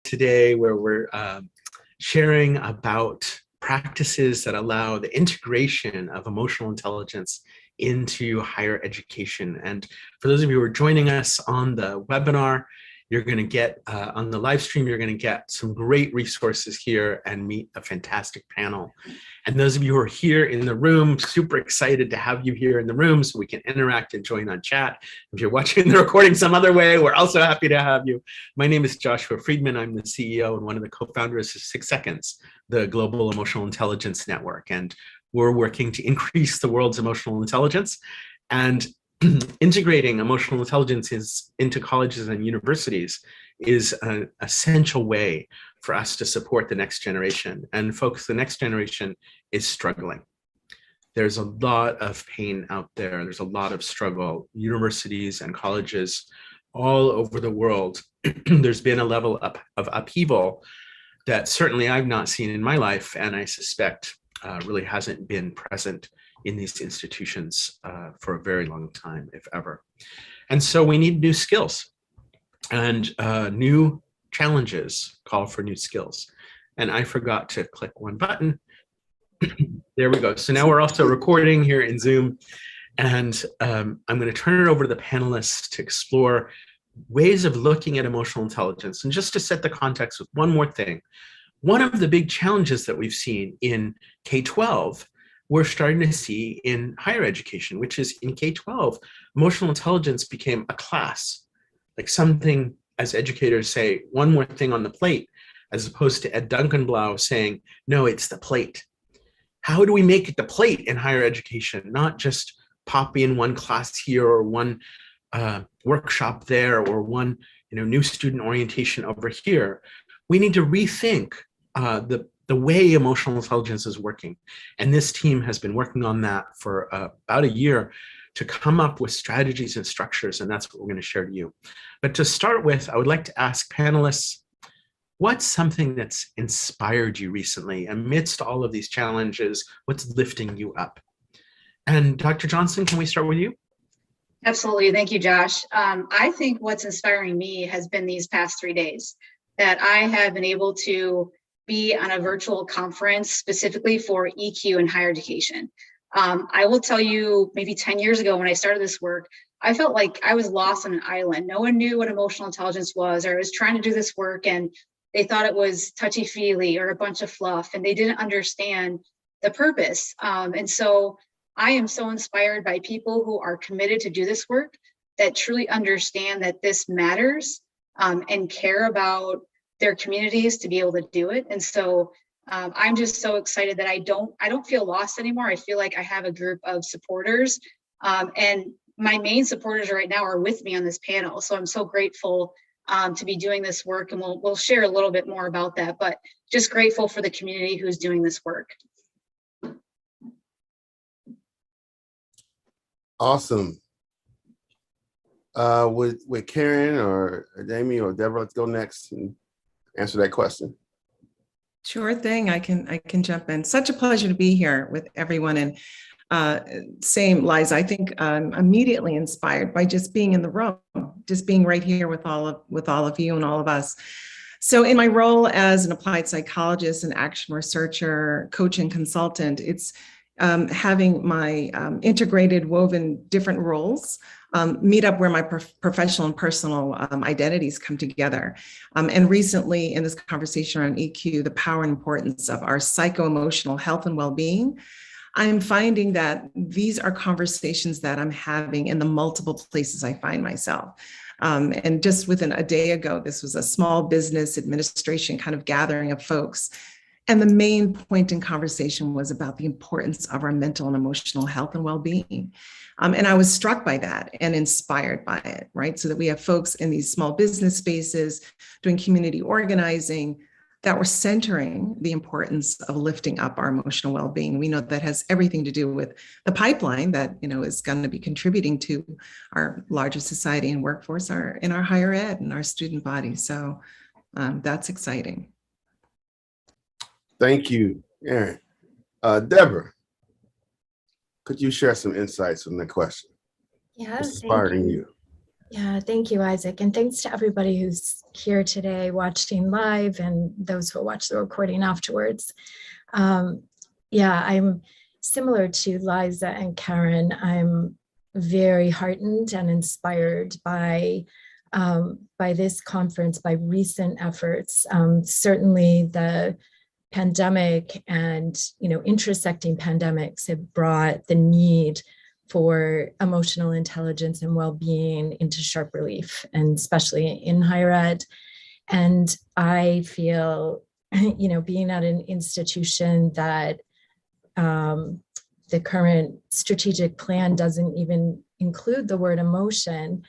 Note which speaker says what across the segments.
Speaker 1: today where we're sharing about practices that allow the integration of emotional intelligence into higher education. And for those of you who are joining us on the webinar, you're going to get, on the live stream, you're going to get some great resources here and meet a fantastic panel. And those of you who are here in the room, super excited to have you here in the room so we can interact and join on chat. If you're watching the recording some other way, we're also happy to have you. My name is Joshua Friedman. I'm the CEO and one of the co-founders of 6 Seconds, the Global Emotional Intelligence Network. And we're working to increase the world's emotional intelligence, and integrating emotional intelligence into colleges and universities is an essential way for us to support the next generation. And folks, the next generation is struggling. There's a lot of pain out there. There's a lot of struggle. Universities and colleges all over the world, there's been a level of upheaval that certainly I've not seen in my life, and I suspect really hasn't been present in these institutions for a very long time, if ever. And so we need new skills, and new challenges call for new skills. And I forgot to click one button. There we go. So now we're also recording here in Zoom, and I'm going to turn it over to the panelists to explore ways of looking at emotional intelligence. And just to set the context with one more thing, one of the big challenges that we've seen in K-12, we're starting to see in higher education, which is in K-12, emotional intelligence became a class, like something, as educators say, one more thing on the plate, as opposed to Ed Duncanblau saying, no, it's the plate. How do we make it the plate in higher education, not just pop in one class here or one workshop there or one new student orientation over here? We need to rethink the way emotional intelligence is working. And this team has been working on that for about a year to come up with strategies and structures, and that's what we're going to share to you. But to start with, I would like to ask panelists, what's something that's inspired you recently amidst all of these challenges? What's lifting you up? And Dr. Johnson, can we start with you?
Speaker 2: Absolutely. Thank you, Josh. I think what's inspiring me has been these past 3 days that I have been able to be on a virtual conference specifically for EQ in higher education. I will tell you, maybe 10 years ago when I started this work, I felt like I was lost on an island. No one knew what emotional intelligence was, or I was trying to do this work and they thought it was touchy-feely or a bunch of fluff, and they didn't understand the purpose. And so I am so inspired by people who are committed to do this work, that truly understand that this matters, and care about their communities to be able to do it. And so I'm just so excited that I don't feel lost anymore. I feel like I have a group of supporters, and my main supporters right now are with me on this panel. So I'm so grateful to be doing this work, and we'll share a little bit more about that, but just grateful for the community who's doing this work.
Speaker 3: Awesome. With Karen or Jamie or Deborah, let's go next and answer that question.
Speaker 4: Sure thing. I can jump in. Such a pleasure to be here with everyone. And same, Liza, I think I'm immediately inspired by just being in the room, just being right here with all of you and all of us. So in my role as an applied psychologist and action researcher, coach and consultant, it's having my integrated, woven different roles meet up where my professional and personal identities come together. And recently in this conversation around EQ, the power and importance of our psycho-emotional health and well-being, I'm finding that these are conversations that I'm having in the multiple places I find myself. And just within a day ago, this was a small business administration kind of gathering of folks. And the main point in conversation was about the importance of our mental and emotional health and well-being. And I was struck by that and inspired by it, right? So that we have folks in these small business spaces doing community organizing that were centering the importance of lifting up our emotional well-being. We know that has everything to do with the pipeline that is going to be contributing to our larger society and workforce, in our higher ed and our student body. So that's exciting.
Speaker 3: Thank you, Aaron. Deborah, could you share some insights on the question?
Speaker 5: Yeah,
Speaker 3: inspiring you?
Speaker 5: Yeah, thank you, Isaac. And thanks to everybody who's here today watching live and those who will watch the recording afterwards. Yeah, I'm similar to Liza and Karen. I'm very heartened and inspired by this conference, by recent efforts. Certainly the pandemic and, intersecting pandemics have brought the need for emotional intelligence and well-being into sharp relief, and especially in higher ed. And I feel, being at an institution that the current strategic plan doesn't even include the word emotion.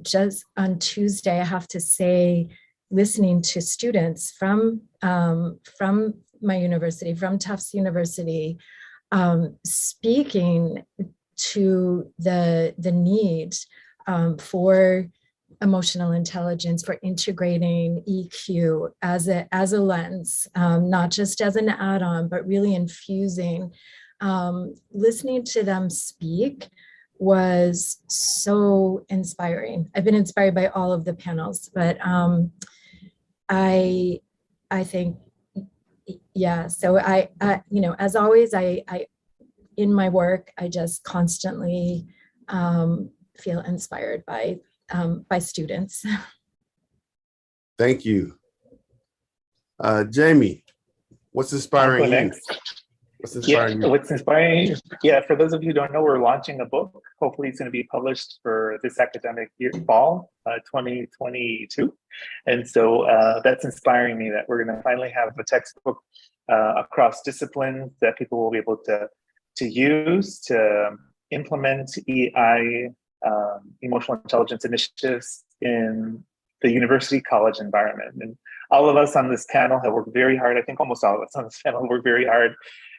Speaker 5: Just on Tuesday, I have to say, listening to students from my university, from Tufts University, speaking to the need for emotional intelligence, for integrating EQ as a lens, not just as an add-on, but really infusing. Listening to them speak was so inspiring. I've been inspired by all of the panels, but I think, yeah. So I as always, I in my work, I just constantly feel inspired by students.
Speaker 3: Thank you. Jaime, what's inspiring you?
Speaker 6: Next.
Speaker 3: What's inspiring you?
Speaker 6: What's inspiring? Yeah, for those of you who don't know, we're launching a book. Hopefully it's going to be published for this academic year, fall 2022. And so that's inspiring me, that we're going to finally have a textbook across disciplines that people will be able to use to implement EI, emotional intelligence initiatives in the university college environment. And all of us on this panel have worked very hard. I think almost all of us on this panel have worked very hard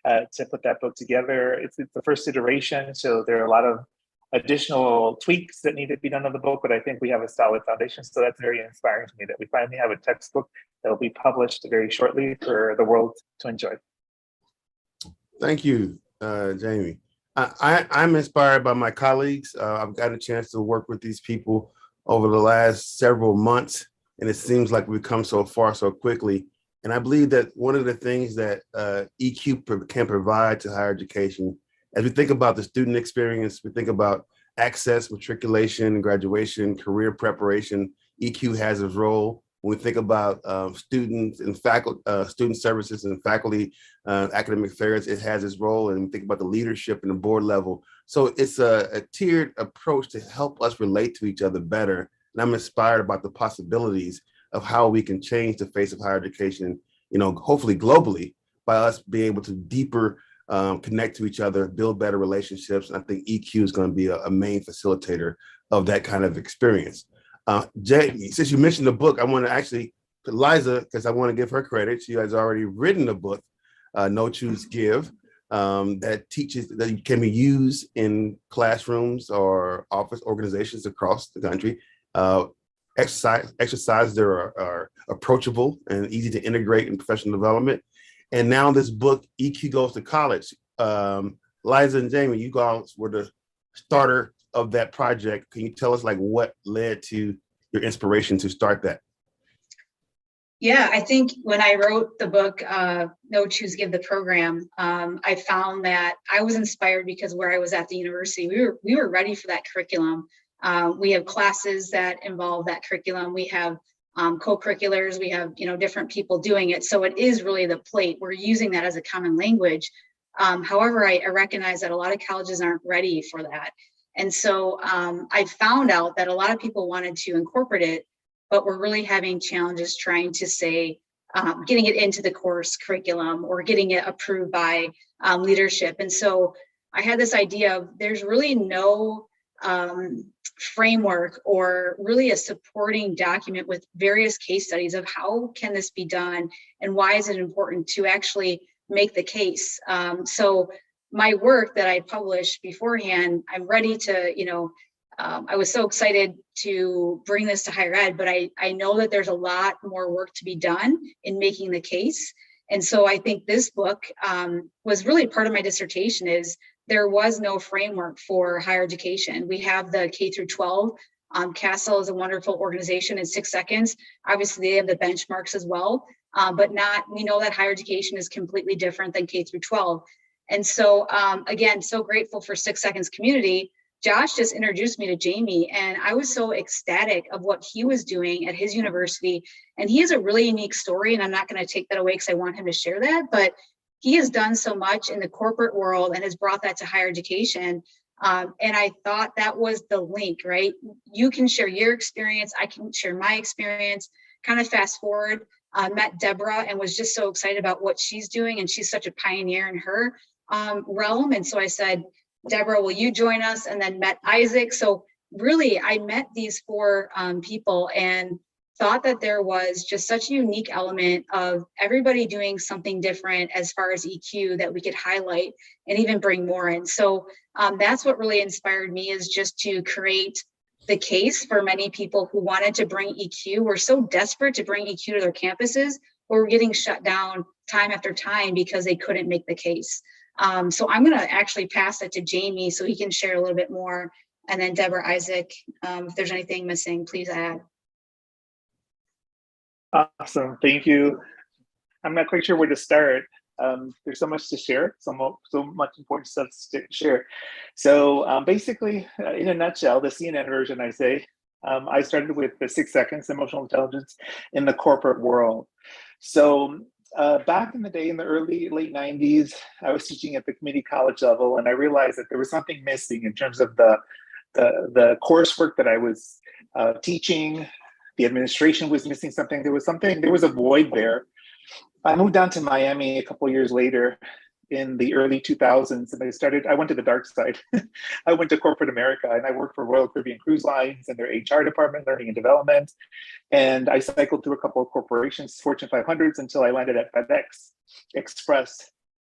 Speaker 6: to put that book together. It's the first iteration, so there are a lot of additional tweaks that need to be done on the book, but I think we have a solid foundation. So that's very inspiring to me that we finally have a textbook that will be published very shortly for the world to enjoy.
Speaker 3: Thank you, Jaime. I'm inspired by my colleagues. I've got a chance to work with these people over the last several months, and it seems like we've come so far so quickly. And I believe that one of the things that EQ can provide to higher education, as we think about the student experience, we think about access, matriculation, graduation, career preparation, EQ has its role. When we think about students and faculty, student services and faculty, academic affairs, it has its role. And we think about the leadership and the board level. So it's a tiered approach to help us relate to each other better. And I'm inspired about the possibilities of how we can change the face of higher education, hopefully globally, by us being able to deeper connect to each other, build better relationships. And I think EQ is going to be a main facilitator of that kind of experience. Jay, since you mentioned the book, I want to actually put Liza, because I want to give her credit. She has already written a book, No Choose Give, that teaches, that can be used in classrooms or office organizations across the country. Exercises that are approachable and easy to integrate in professional development. And now this book, EQ Goes to College. Liza and Jaime, you guys were the starter of that project. Can you tell us what led to your inspiration to start that?
Speaker 2: Yeah, I think when I wrote the book, No Choose Give the program, I found that I was inspired because where I was at the university, we were ready for that curriculum. We have classes that involve that curriculum. We have co-curriculars, we have different people doing it. So it is really the plate. We're using that as a common language. However, I recognize that a lot of colleges aren't ready for that. And so I found out that a lot of people wanted to incorporate it, but we're really having challenges trying to say, getting it into the course curriculum or getting it approved by leadership. And so I had this idea of there's really no framework or really a supporting document with various case studies of how can this be done and why is it important to actually make the case. So my work that I published beforehand, I'm ready to, I was so excited to bring this to higher ed, but I know that there's a lot more work to be done in making the case. And so I think this book was really part of my dissertation is there was no framework for higher education. We have the K through 12 Castle is a wonderful organization in 6 seconds. Obviously, they have the benchmarks as well, but we know that higher education is completely different than K through 12. And so, again, so grateful for 6 Seconds community. Josh just introduced me to Jaime, and I was so ecstatic of what he was doing at his university. And he has a really unique story, and I'm not going to take that away because I want him to share that, but he has done so much in the corporate world and has brought that to higher education. And I thought that was the link, right? You can share your experience, I can share my experience. Kind of fast forward, met Deborah and was just so excited about what she's doing, and she's such a pioneer in her realm. And so I said, Deborah, will you join us? And then met Issac. So really, I met these 4 people and thought that there was just such a unique element of everybody doing something different as far as EQ that we could highlight and even bring more in. So that's what really inspired me, is just to create the case for many people who wanted to bring EQ. We're so desperate to bring EQ to their campuses, but we're getting shut down time after time because they couldn't make the case. So I'm going to actually pass it to Jaime so he can share a little bit more. And then Deborah, Issac, if there's anything missing, please add.
Speaker 6: Awesome, thank you. I'm not quite sure where to start. There's so much to share, so much important stuff to share. So basically, in a nutshell, the CNN version, I say, I started with the 6 Seconds emotional intelligence in the corporate world. So back in the day, in the late 90s, I was teaching at the community college level, and I realized that there was something missing in terms of the coursework that I was teaching. The administration was missing something. There was a void there. I moved down to Miami a couple of years later in the early 2000s, and I went to the dark side. I went to corporate America, and I worked for Royal Caribbean Cruise Lines and their HR department, learning and development. And I cycled through a couple of corporations, Fortune 500s, until I landed at FedEx Express.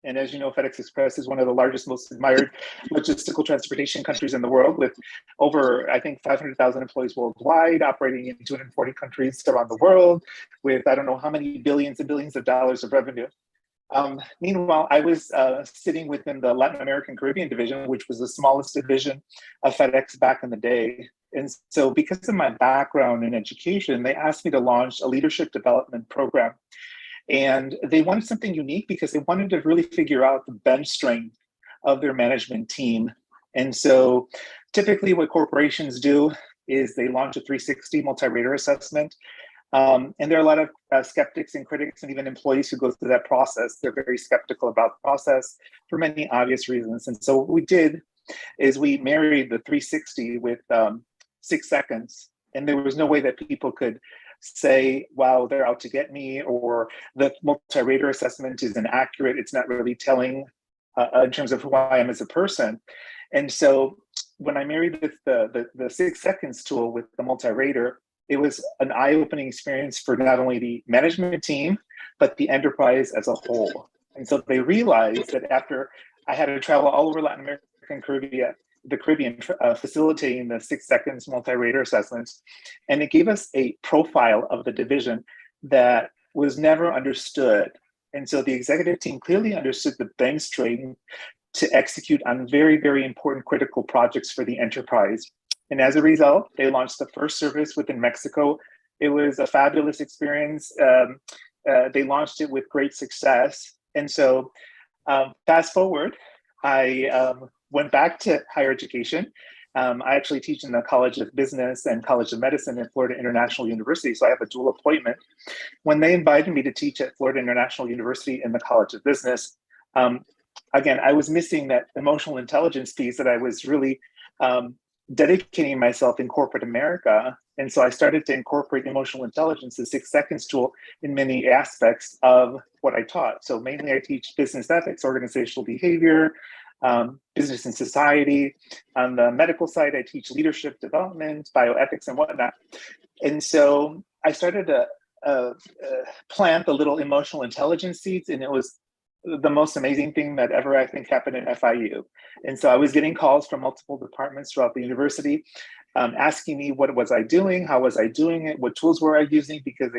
Speaker 6: And as you know, FedEx Express is one of the largest, most admired logistical transportation countries in the world, with over, I think, 500,000 employees worldwide, operating in 240 countries around the world, with I don't know how many billions and billions of dollars of revenue. Meanwhile, I was sitting within the Latin American Caribbean division, which was the smallest division of FedEx back in the day. And so because of my background in education, they asked me to launch a leadership development program. And they wanted something unique because they wanted to really figure out the bench strength of their management team. And so typically what corporations do is they launch a 360 multi-rater assessment. And there are a lot of skeptics and critics and even employees who go through that process. They're very skeptical about the process for many obvious reasons. And so what we did is we married the 360 with 6 Seconds. And there was no way that people could say, wow, they're out to get me, or the multi-rater assessment is inaccurate. It's not really telling in terms of who I am as a person. And so when I married the 6 Seconds tool with the multi-rater, it was an eye-opening experience for not only the management team, but the enterprise as a whole. And so they realized that after I had to travel all over Latin America and the Caribbean, facilitating the 6 Seconds multi-rater assessments. And it gave us a profile of the division that was never understood. And so the executive team clearly understood the bench strength to execute on very, very important critical projects for the enterprise. And as a result, they launched the first service within Mexico. It was a fabulous experience. They launched it with great success. And so fast forward, I went back to higher education. I actually teach in the College of Business and College of Medicine at Florida International University, so I have a dual appointment. When they invited me to teach at Florida International University in the College of Business, again, I was missing that emotional intelligence piece that I was really dedicating myself in corporate America. And so I started to incorporate emotional intelligence, the 6 Seconds tool, in many aspects of what I taught. So mainly I teach business ethics, organizational behavior, business and society. On the medical side, I teach leadership development, bioethics, and whatnot. And so I started to plant the little emotional intelligence seeds, and it was the most amazing thing that ever, I think, happened at FIU. And so I was getting calls from multiple departments throughout the university, asking me what was I doing, how was I doing it, what tools were I using, because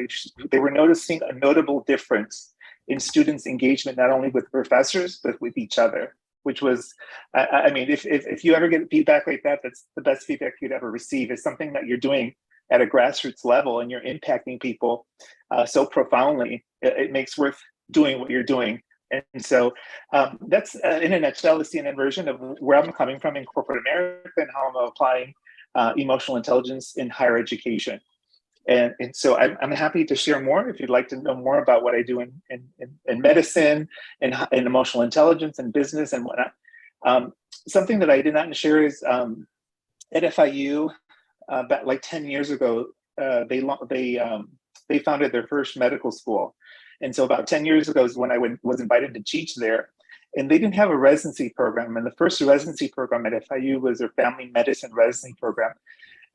Speaker 6: they were noticing a notable difference in students' engagement, not only with professors, but with each other. which was, I mean, if you ever get feedback like that, that's the best feedback you'd ever receive, is something that you're doing at a grassroots level and you're impacting people so profoundly. It makes worth doing what you're doing. And so that's in a nutshell, the CNN version of where I'm coming from in corporate America and how I'm applying emotional intelligence in higher education. And so I'm happy to share more if you'd like to know more about what I do in medicine and in emotional intelligence and business and whatnot. Something that I did not share is at FIU, about like 10 years ago, they founded their first medical school. And so about 10 years ago is when I was invited to teach there. And they didn't have a residency program. And the first residency program at FIU was their family medicine residency program.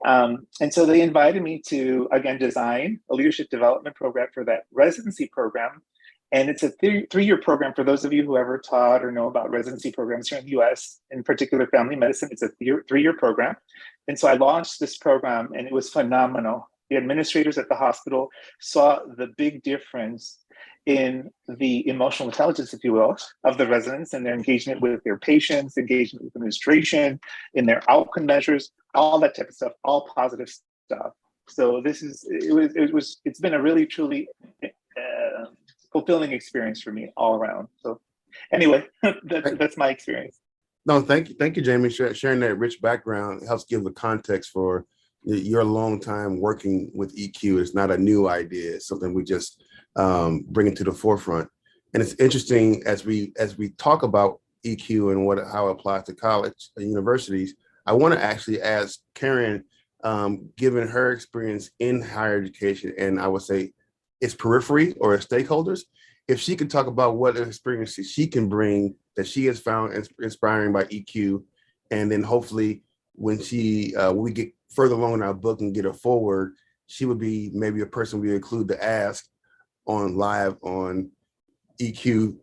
Speaker 6: And so they invited me to, again, design a leadership development program for that residency program. And it's a three-year program. For those of you who ever taught or know about residency programs here in the US, in particular family medicine, it's a three-year program. And so I launched this program and it was phenomenal. The administrators at the hospital saw the big difference in the emotional intelligence, if you will, of the residents and their engagement with their patients, engagement with administration, in their outcome measures, all that type of stuff, all positive stuff. So it's been a really, truly fulfilling experience for me all around. So anyway, that's my experience.
Speaker 3: No, thank you, Jaime. Sharing that rich background helps give the context for your long time working with EQ. It's not a new idea. It's something we just bring it to the forefront. And it's interesting as we talk about EQ and how it applies to college and universities. I want to actually ask Karen, given her experience in higher education, and I would say its periphery or its stakeholders, if she could talk about what experiences she can bring that she has found inspiring by EQ, and then hopefully when we get further along in our book and get her forward, she would be maybe a person we include to ask on live on EQ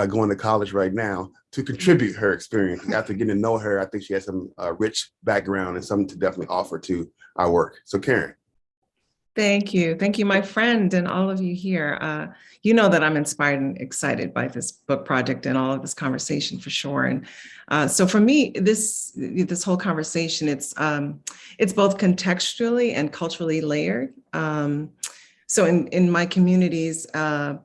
Speaker 3: going to college right now to contribute her experience. After getting to know her, I think she has some rich background and something to definitely offer to our work. So Karen.
Speaker 4: Thank you. Thank you, my friend, and all of you here. You know that I'm inspired and excited by this book project and all of this conversation for sure. And so for me, this whole conversation, it's both contextually and culturally layered. So in my communities,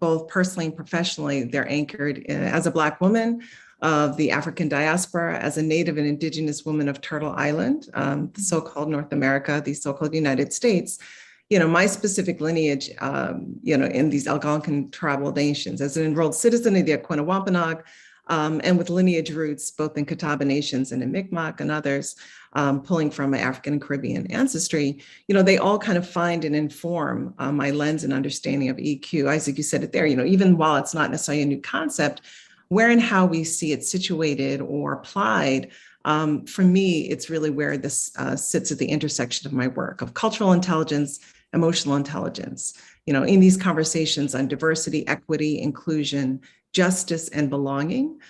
Speaker 4: both personally and professionally, they're anchored as a Black woman of the African diaspora, as a Native and Indigenous woman of Turtle Island, the so-called North America, the so-called United States. You know, my specific lineage, in these Algonquin tribal nations, as an enrolled citizen of the Aquinnah Wampanoag, and with lineage roots both in Catawba nations and in Mi'kmaq and others, pulling from my African and Caribbean ancestry, they all kind of find and inform my lens and understanding of EQ. Isaac, you said it there, even while it's not necessarily a new concept, where and how we see it situated or applied, for me, it's really where this sits at the intersection of my work of cultural intelligence, emotional intelligence, in these conversations on diversity, equity, inclusion, justice, and belonging.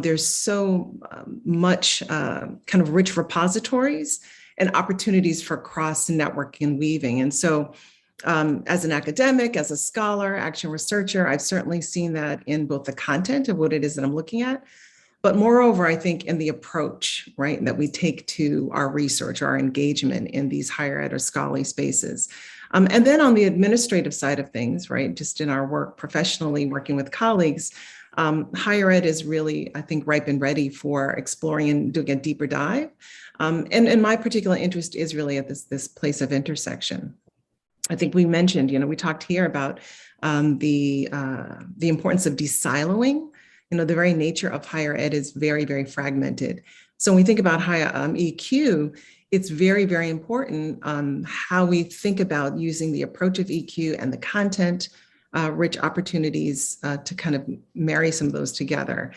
Speaker 4: There's so much kind of rich repositories and opportunities for cross-networking and weaving. And so as an academic, as a scholar, action researcher, I've certainly seen that in both the content of what it is that I'm looking at, but moreover, I think in the approach, right, that we take to our research, our engagement in these higher ed or scholarly spaces. And then on the administrative side of things, right, just in our work professionally, working with colleagues, higher ed is really, I think, ripe and ready for exploring and doing a deeper dive. And my particular interest is really at this place of intersection. I think we mentioned, we talked here about the importance of de-siloing. The very nature of higher ed is very, very fragmented. So when we think about higher EQ, it's very, very important how we think about using the approach of EQ and the content rich opportunities to kind of marry some of those together.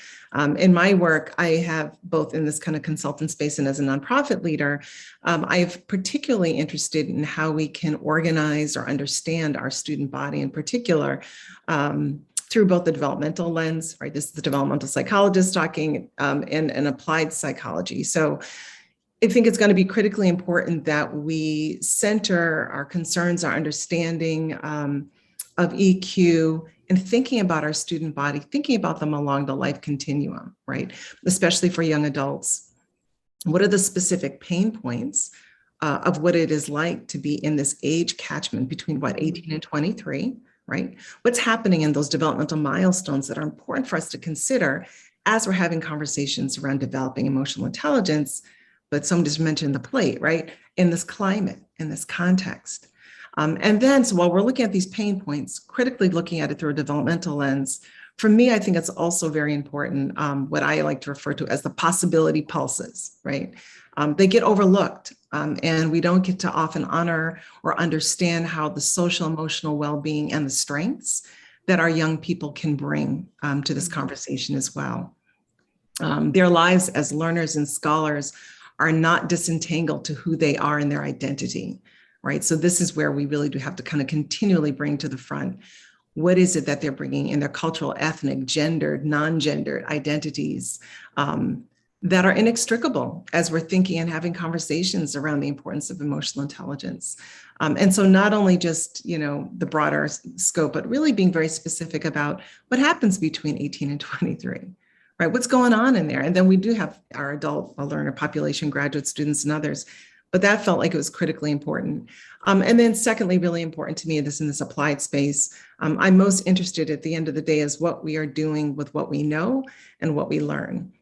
Speaker 4: In my work, I have both in this kind of consultant space and as a nonprofit leader, I've particularly interested in how we can organize or understand our student body in particular through both the developmental lens, right? This is the developmental psychologist talking, and applied psychology. So I think it's going to be critically important that we center our concerns, our understanding of EQ and thinking about our student body, thinking about them along the life continuum, right? Especially for young adults. What are the specific pain points of what it is like to be in this age catchment between 18 and 23, right? What's happening in those developmental milestones that are important for us to consider as we're having conversations around developing emotional intelligence, but someone just mentioned the plate, right? In this climate, in this context. And then, so while we're looking at these pain points, critically looking at it through a developmental lens, for me, I think it's also very important, what I like to refer to as the possibility pulses, right? They get overlooked, and we don't get to often honor or understand how the social emotional well-being and the strengths that our young people can bring to this conversation as well. Their lives as learners and scholars are not disentangled to who they are in their identity, right? So this is where we really do have to kind of continually bring to the front, what is it that they're bringing in their cultural, ethnic, gendered, non-gendered identities that are inextricable as we're thinking and having conversations around the importance of emotional intelligence. And so not only just, the broader scope, but really being very specific about what happens between 18 and 23. Right, what's going on in there? And then we do have our adult learner population, graduate students and others, but that felt like it was critically important. And then secondly, really important to me in this applied space, I'm most interested at the end of the day is what we are doing with what we know and what we learn.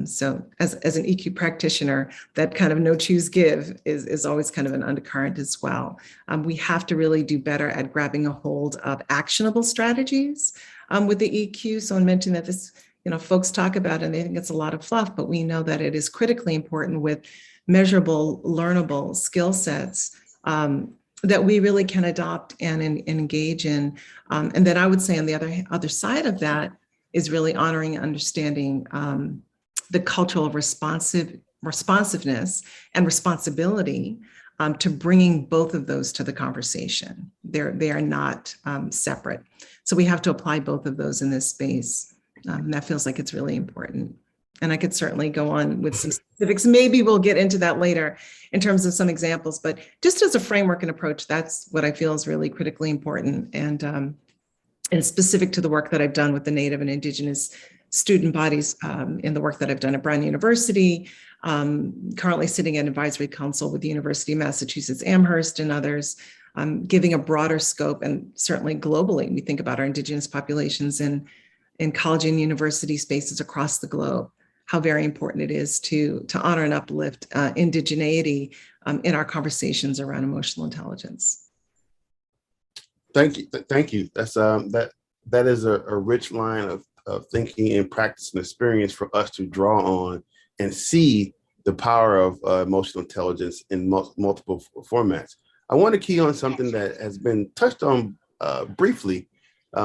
Speaker 4: So as an EQ practitioner, that kind of no choose give is always kind of an undercurrent as well. We have to really do better at grabbing a hold of actionable strategies with the EQ. So I mentioned that this, folks talk about it and they think it's a lot of fluff, but we know that it is critically important with measurable, learnable skill sets that we really can adopt and engage in. And then I would say on the other side of that is really honoring and understanding the cultural responsiveness and responsibility to bringing both of those to the conversation. They are not separate. So we have to apply both of those in this space. And that feels like it's really important. And I could certainly go on with some specifics. Maybe we'll get into that later in terms of some examples, but just as a framework and approach, that's what I feel is really critically important and specific to the work that I've done with the Native and Indigenous student bodies in the work that I've done at Brown University, currently sitting at Advisory Council with the University of Massachusetts Amherst and others, giving a broader scope and certainly globally, we think about our Indigenous populations in college and university spaces across the globe, how very important it is to honor and uplift indigeneity in our conversations around emotional intelligence.
Speaker 3: Thank you. That's that is a rich line of thinking and practice and experience for us to draw on and see the power of emotional intelligence in multiple formats. I want to key on something that has been touched on briefly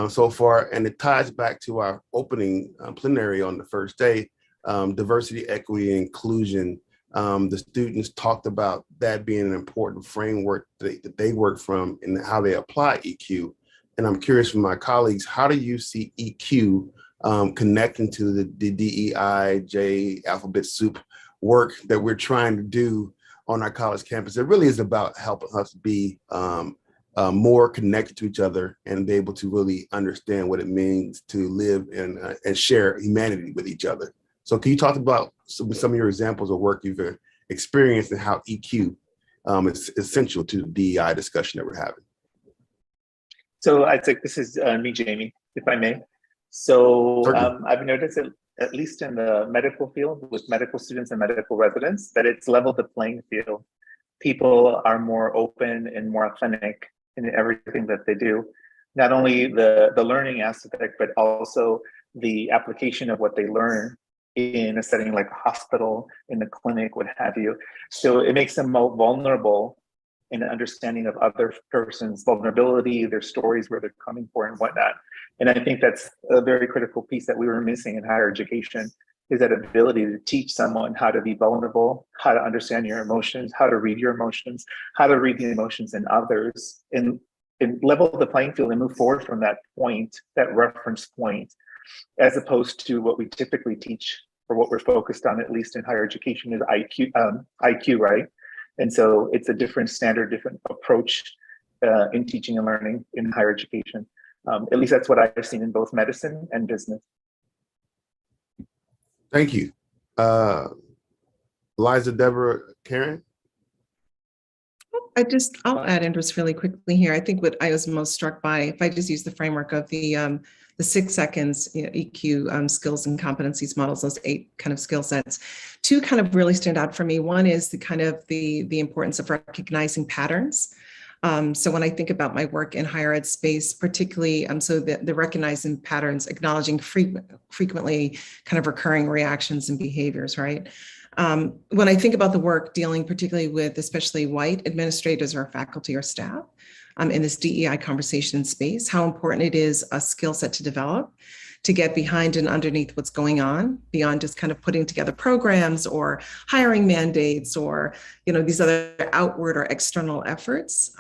Speaker 3: so far, and it ties back to our opening plenary on the first day, diversity, equity, and inclusion. The students talked about that being an important framework that they work from and how they apply EQ. And I'm curious from my colleagues, how do you see EQ connecting to the DEI alphabet soup work that we're trying to do on our college campus? It really is about helping us be more connected to each other and be able to really understand what it means to live and share humanity with each other. So can you talk about some of your examples of work you've experienced and how EQ is essential to the DEI discussion that we're having?
Speaker 6: So I'd say this is me, Jamie, if I may. So I've noticed that at least in the medical field with medical students and medical residents, that it's leveled the playing field. People are more open and more authentic in everything that they do. Not only the learning aspect, but also the application of what they learn in a setting like a hospital, in the clinic, what have you. So it makes them more vulnerable in an understanding of other person's vulnerability, their stories, where they're coming from and whatnot. And I think that's a very critical piece that we were missing in higher education, is that ability to teach someone how to be vulnerable, how to understand your emotions, how to read your emotions, how to read the emotions in others, and level the playing field and move forward from that point, that reference point, as opposed to what we typically teach or what we're focused on, at least in higher education, is IQ, right? And so it's a different standard, different approach in teaching and learning in higher education. At least that's what I've seen in both medicine and business.
Speaker 3: Thank you. Liza, Deborah, Karen?
Speaker 4: I'll add interest really quickly here. I think what I was most struck by, if I just use the framework of the 6 seconds, EQ skills and competencies models, those 8 kind of skill sets, 2 kind of really stand out for me. One is the importance of recognizing patterns. So when I think about my work in higher ed space, particularly, so the recognizing patterns, acknowledging frequently kind of recurring reactions and behaviors, right? When I think about the work dealing particularly with especially white administrators or faculty or staff in this DEI conversation space, how important it is a skill set to develop, to get behind and underneath what's going on beyond just kind of putting together programs or hiring mandates or, these other outward or external efforts,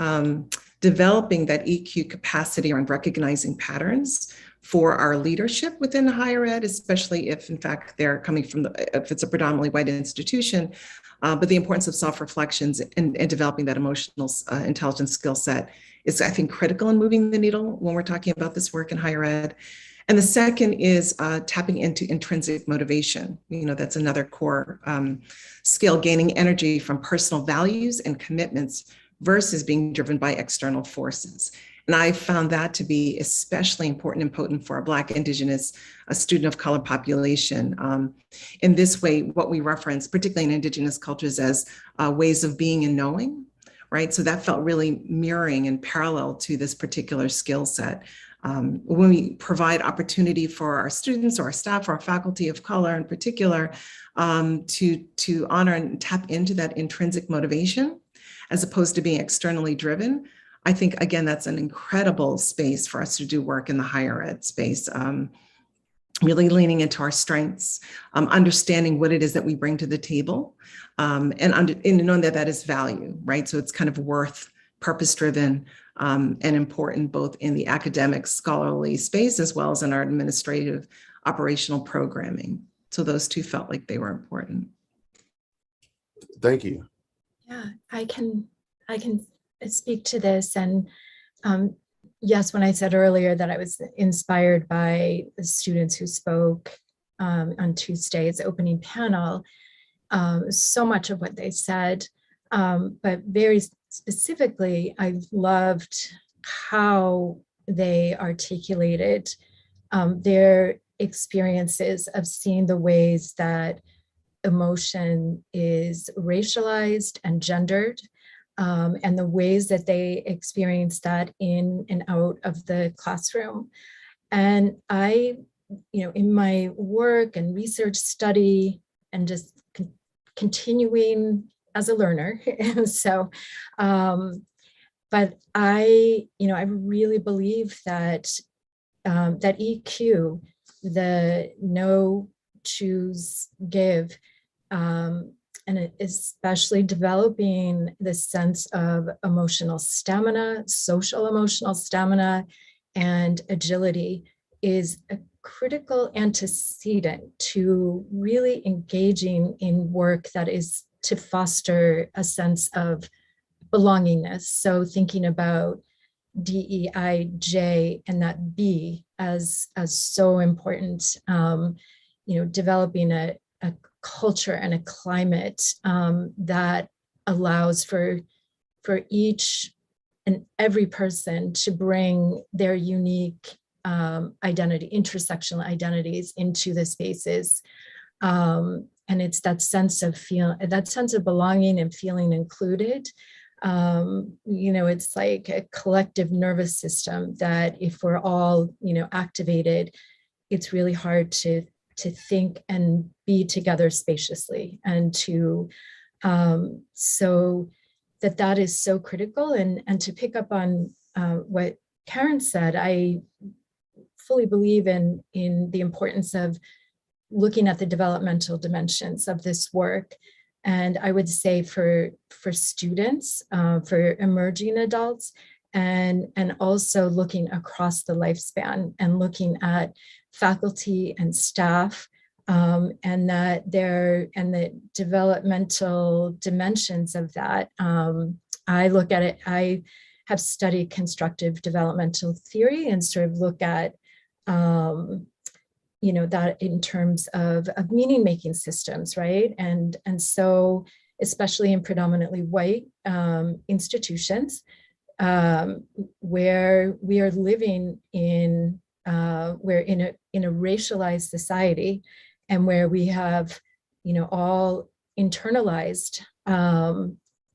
Speaker 4: developing that EQ capacity around recognizing patterns for our leadership within higher ed, especially if in fact they're coming from if it's a predominantly white institution, but the importance of self-reflections and developing that emotional intelligence skill set is, I think, critical in moving the needle when we're talking about this work in higher ed. And the second is tapping into intrinsic motivation. That's another core skill, gaining energy from personal values and commitments versus being driven by external forces. And I found that to be especially important and potent for a Black, Indigenous, a student of color population. In this way, what we reference, particularly in Indigenous cultures, as ways of being and knowing, right? So that felt really mirroring and parallel to this particular skill set. When we provide opportunity for our students or our staff or our faculty of color in particular, to honor and tap into that intrinsic motivation, as opposed to being externally driven, I think, again, that's an incredible space for us to do work in the higher ed space, really leaning into our strengths, understanding what it is that we bring to the table, and knowing that that is value, right? So it's kind of worth, purpose-driven, and important both in the academic scholarly space as well as in our administrative operational programming. So those 2 felt like they were important.
Speaker 3: Thank you.
Speaker 5: Yeah, I can speak to this. And yes, when I said earlier that I was inspired by the students who spoke on Tuesday's opening panel, so much of what they said, but very specifically, I loved how they articulated their experiences of seeing the ways that emotion is racialized and gendered, and the ways that they experience that in and out of the classroom. And I, in my work and research study and just continuing as a learner, so, but I really believe that that EQ, the know, choose, give, and especially developing this sense of emotional stamina, social emotional stamina, and agility is a critical antecedent to really engaging in work that is to foster a sense of belongingness. So thinking about DEIJ and that B as so important, developing a culture and a climate that allows for each and every person to bring their unique identity, intersectional identities into the spaces. And it's that sense of belonging and feeling included. It's like a collective nervous system that if we're all, activated, it's really hard to think and be together spaciously, and to so that is so critical. And to pick up on what Karen said, I fully believe in the importance of looking at the developmental dimensions of this work. And I would say for students, for emerging adults, and also looking across the lifespan and looking at faculty and staff, and the developmental dimensions of that. I look at it, have studied constructive developmental theory and sort of look at, that in terms of meaning-making systems, right? And so, especially in predominantly white institutions, where we are living in, we're in a racialized society, and where we have, all internalized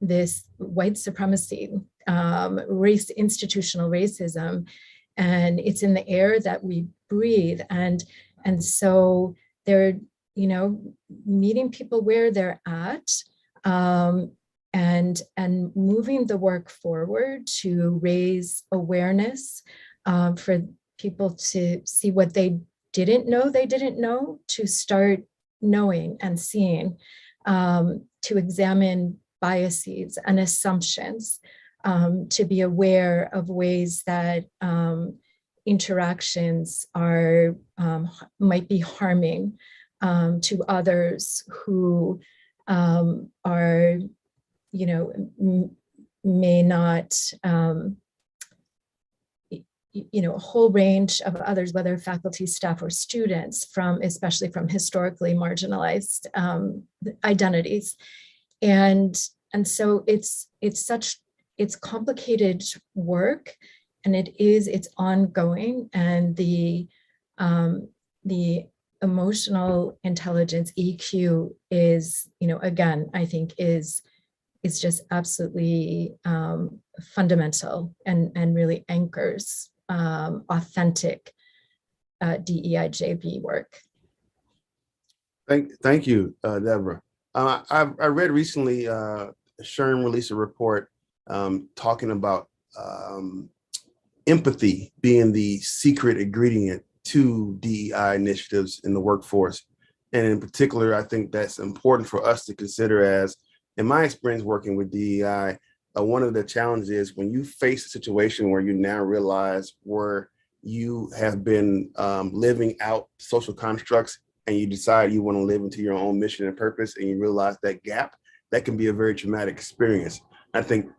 Speaker 5: this white supremacy, institutional racism, and it's in the air that we breathe. And so they're, meeting people where they're at, and moving the work forward to raise awareness for people to see what they didn't know, to start knowing and seeing, to examine biases and assumptions, to be aware of ways that interactions are might be harming to others who are, may not, a whole range of others, whether faculty, staff, or students, especially from historically marginalized identities. And so it's complicated work, and it's ongoing, and the emotional intelligence, EQ, is, again, I think is just absolutely fundamental, and really anchors authentic DEIJB work.
Speaker 3: Thank you, Deborah. I read recently SHRM released a report talking about empathy being the secret ingredient to DEI initiatives in the workforce. And in particular, I think that's important for us to consider, as in my experience working with DEI, one of the challenges is when you face a situation where you now realize where you have been living out social constructs, and you decide you want to live into your own mission and purpose, and you realize that gap, that can be a very traumatic experience. I think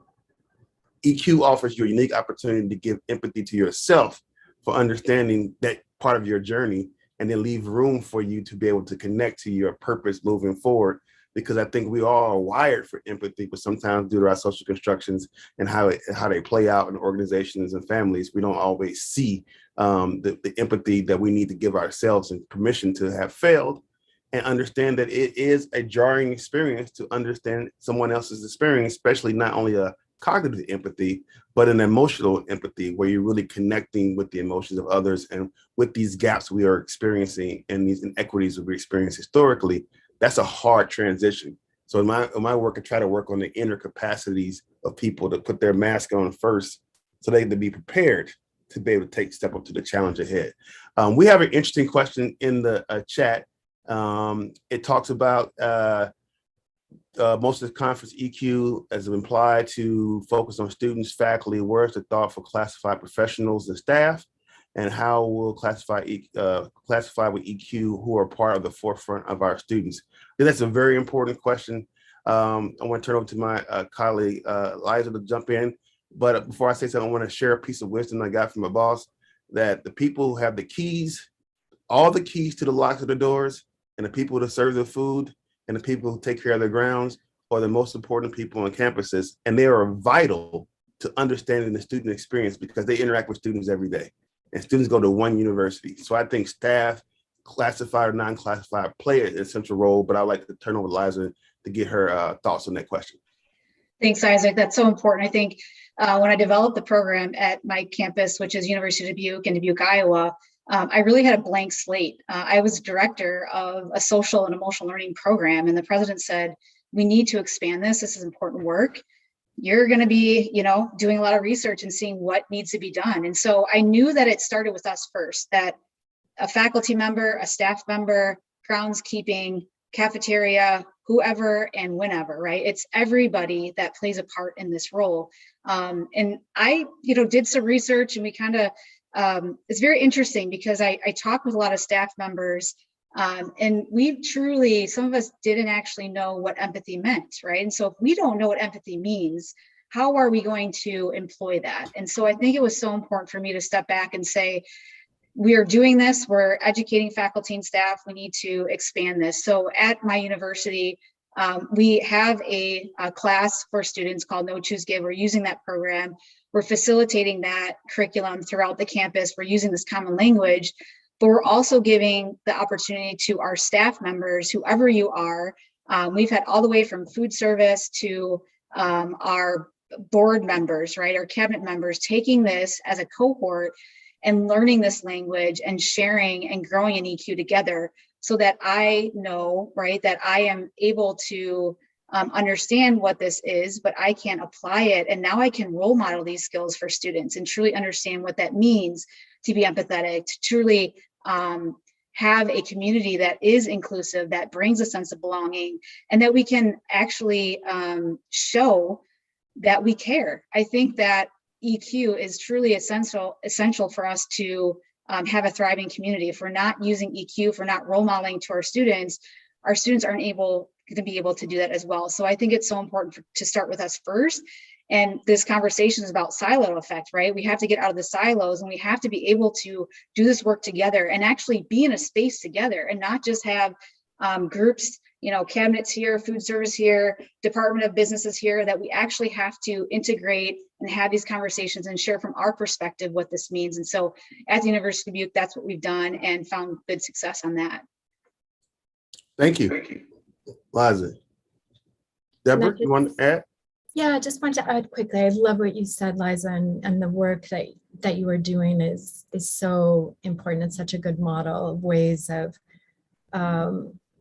Speaker 3: EQ offers you a unique opportunity to give empathy to yourself for understanding that part of your journey, and then leave room for you to be able to connect to your purpose moving forward. Because I think we all are wired for empathy, but sometimes due to our social constructions and how they play out in organizations and families, we don't always see the empathy that we need to give ourselves and permission to have failed, and understand that it is a jarring experience to understand someone else's experience, especially not only a cognitive empathy, but an emotional empathy, where you're really connecting with the emotions of others, and with these gaps we are experiencing and these inequities that we experience historically. That's a hard transition. So in my work, I try to work on the inner capacities of people to put their mask on first, so they can be prepared to be able to step up to the challenge ahead. We have an interesting question in the chat. It talks about most of the conference EQ as implied to focus on students, faculty. Where's the thought for classified professionals and staff? And how will classify with EQ who are part of the forefront of our students? And that's a very important question. I want to turn over to my colleague, Liza, to jump in. But before I say something, I want to share a piece of wisdom I got from my boss, that the people who have the keys, all the keys to the locks of the doors, and the people to serve the food, and the people who take care of the grounds, are the most important people on campuses. And they are vital to understanding the student experience, because they interact with students every day. And students go to one university. So I think staff, classified or non-classified, play an essential role, but I'd like to turn over to Liza to get her thoughts on that question.
Speaker 2: Thanks, Isaac. That's so important. I think when I developed the program at my campus, which is University of Dubuque in Dubuque, Iowa, I really had a blank slate. I was director of a social and emotional learning program, and the president said, we need to expand this. This is important work. You're going to be, doing a lot of research and seeing what needs to be done. And so I knew that it started with us first, that a faculty member, a staff member, groundskeeping, cafeteria, whoever and whenever, right? It's everybody that plays a part in this role. And I, did some research, and we kind of, it's very interesting because I talked with a lot of staff members, and we truly, some of us didn't actually know what empathy meant, right? And so if we don't know what empathy means, how are we going to employ that? And so I think it was so important for me to step back and say, we are doing this, we're educating faculty and staff, we need to expand this. So at my university, we have a class for students called No Choose Give. We're using that program. We're facilitating that curriculum throughout the campus. We're using this common language, but we're also giving the opportunity to our staff members, whoever you are. We've had all the way from food service to our board members, right? Our cabinet members taking this as a cohort and learning this language and sharing and growing an EQ together, so that I know, right, that I am able to understand what this is, but I can apply it. And now I can role model these skills for students and truly understand what that means to be empathetic, to truly have a community that is inclusive, that brings a sense of belonging, and that we can actually show that we care. I think that EQ is truly essential for us to have a thriving community. If we're not using EQ, if we're not role modeling to our students aren't able to do that as well. So I think it's so important to start with us first. And this conversation is about silo effect, right? We have to get out of the silos, and we have to be able to do this work together and actually be in a space together, and not just have groups, cabinets here, food service here, Department of Businesses here, that we actually have to integrate and have these conversations and share from our perspective what this means. And so at the University of Dubuque, that's what we've done and found good success on that.
Speaker 3: Thank you. Liza. Deborah, you want to add?
Speaker 5: Yeah, I just want to add quickly. I love what you said, Liza, and the work that you are doing is so important. It's such a good model of ways of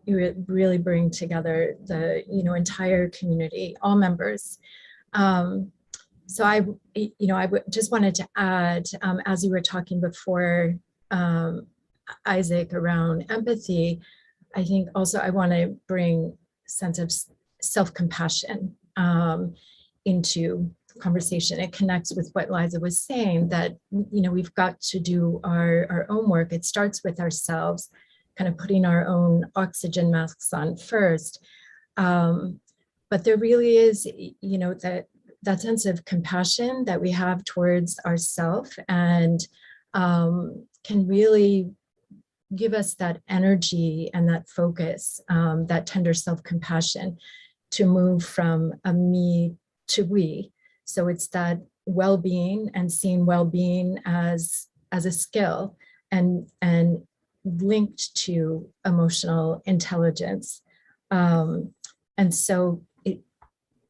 Speaker 5: you really bring together the entire community, all members. So I just wanted to add, as you were talking before, Isaac, around empathy, I think also I want to bring a sense of self-compassion into conversation. It connects with what Liza was saying, that we've got to do our own work. It starts with ourselves, kind of putting our own oxygen masks on first. But there really is, that sense of compassion that we have towards ourselves, and can really give us that energy and that focus, that tender self-compassion, to move from a me to we. So it's that well-being, and seeing well-being as a skill, and linked to emotional intelligence. And so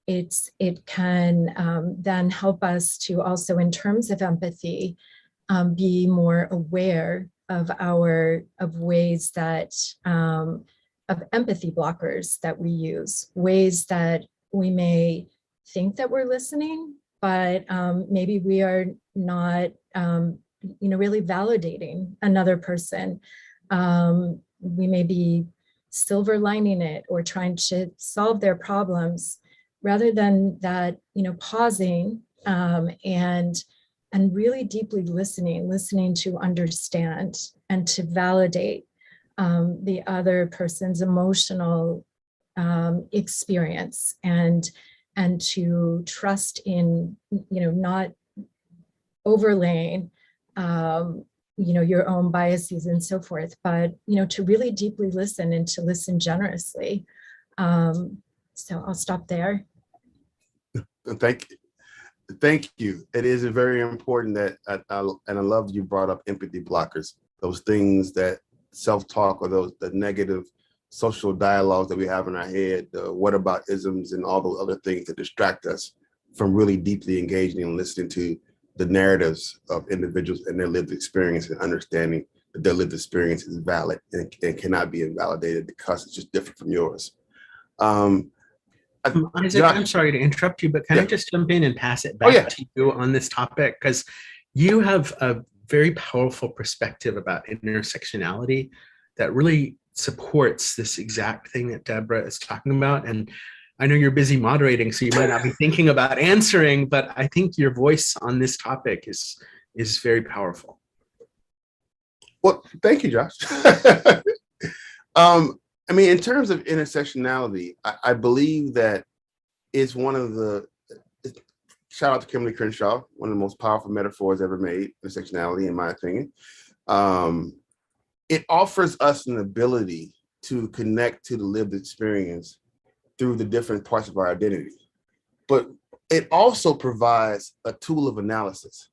Speaker 5: it can then help us to also, in terms of empathy, be more aware of ways that of empathy blockers that we use, ways that we may think that we're listening, but maybe we are not really validating another person. We may be silver lining it or trying to solve their problems, rather than that, pausing and really deeply listening to understand and to validate the other person's emotional experience, and to trust in, not overlaying, your own biases and so forth, but, to really deeply listen and to listen generously. So I'll stop there.
Speaker 3: Thank you. It is very important that, and I love you brought up empathy blockers, those things that self-talk, or the negative social dialogues that we have in our head, the what about isms and all those other things that distract us from really deeply engaging and listening to the narratives of individuals and their lived experience, and understanding that their lived experience is valid and cannot be invalidated because it's just different from yours.
Speaker 1: Isaac, I'm sorry to interrupt you, but can I just jump in and pass it back to you on this topic? Because you have a very powerful perspective about intersectionality that really supports this exact thing that Deborah is talking about. And I know you're busy moderating, so you might not be thinking about answering, but I think your voice on this topic is very powerful.
Speaker 3: Well, thank you, Josh. In terms of intersectionality, I believe that it's one of the shout out to Kimberly Crenshaw, one of the most powerful metaphors ever made, intersectionality, in my opinion. It offers us an ability to connect to the lived experience through the different parts of our identity. But it also provides a tool of analysis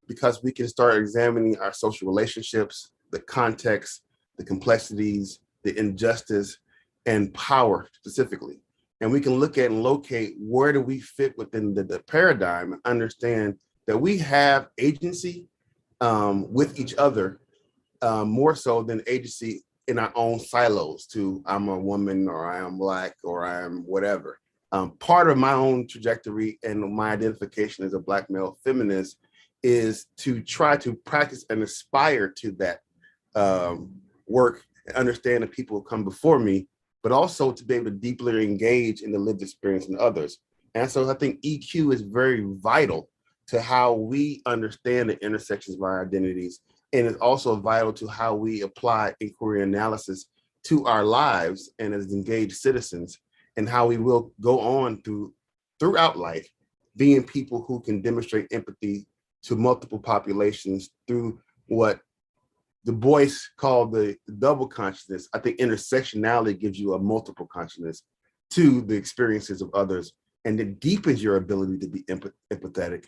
Speaker 3: because we can start examining our social relationships, the context, the complexities, the injustice, and power specifically. And we can look at and locate where do we fit within the paradigm and understand that we have agency with each other, more so than agency in our own silos to I'm a woman or I am Black or I am whatever. Part of my own trajectory and my identification as a Black male feminist is to try to practice and aspire to that work and understand the people who come before me, but also to be able to deeply engage in the lived experience in others. And so I think EQ is very vital to how we understand the intersections of our identities. And it's also vital to how we apply inquiry analysis to our lives and as engaged citizens, and how we will go on throughout life, being people who can demonstrate empathy to multiple populations through what Du Bois called the double consciousness. I think intersectionality gives you a multiple consciousness to the experiences of others, and it deepens your ability to be empathetic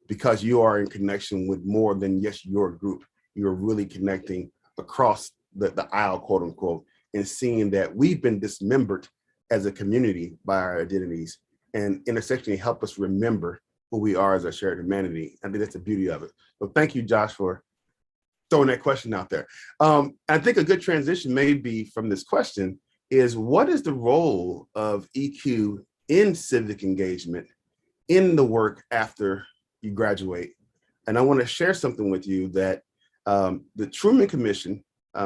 Speaker 3: because you are in connection with more than just your group. You're really connecting across the aisle, quote unquote, and seeing that we've been dismembered as a community by our identities, and intersectionality help us remember who we are as a shared humanity. I think that's the beauty of it. So thank you, Josh, for throwing that question out there. I think a good transition may be from this question is, what is the role of EQ in civic engagement in the work after you graduate? And I want to share something with you that the Truman Commission,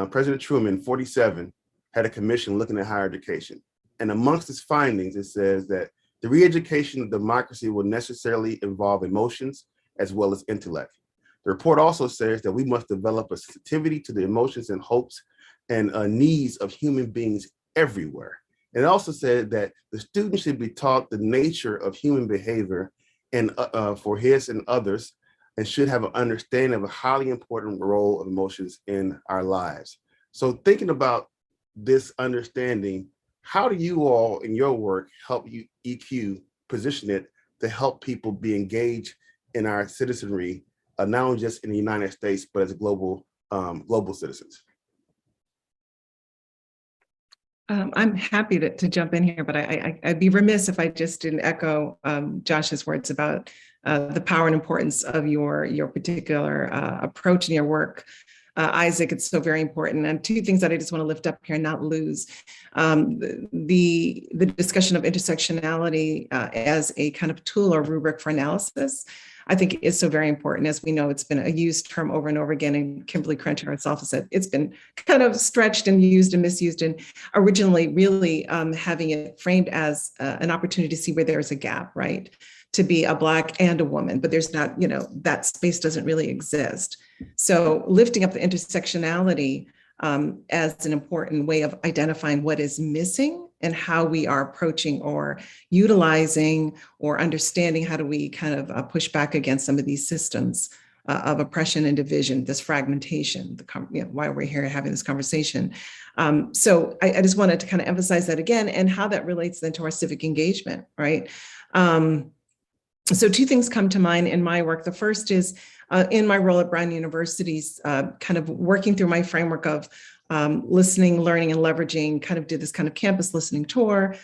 Speaker 3: President Truman, 47, had a commission looking at higher education. And amongst its findings, it says that the re-education of democracy will necessarily involve emotions as well as intellect. The report also says that we must develop a sensitivity to the emotions and hopes and needs of human beings everywhere. And it also said that the students should be taught the nature of human behavior and for his and others, and should have an understanding of a highly important role of emotions in our lives. So thinking about this understanding, how do you all in your work help you EQ position it to help people be engaged in our citizenry, not only just in the United States, but as global citizens?
Speaker 4: I'm happy to jump in here, but I'd be remiss if I just didn't echo Josh's words about the power and importance of your particular approach in your work. Isaac, it's so very important. And two things that I just want to lift up here and not lose. The discussion of intersectionality as a kind of tool or rubric for analysis, I think is so very important. As we know, it's been a used term over and over again, and Kimberly Crenshaw herself has said it's been kind of stretched and used and misused, and originally really having it framed as an opportunity to see where there's a gap, right? To be a Black and a woman, but there's not, that space doesn't really exist. So lifting up the intersectionality as an important way of identifying what is missing and how we are approaching or utilizing or understanding how do we kind of push back against some of these systems of oppression and division, this fragmentation, why we're here having this conversation. So I just wanted to kind of emphasize that again, and how that relates then to our civic engagement, right? So two things come to mind in my work. The first is in my role at Brown University's kind of working through my framework of listening, learning, and leveraging, kind of did this kind of campus listening tour,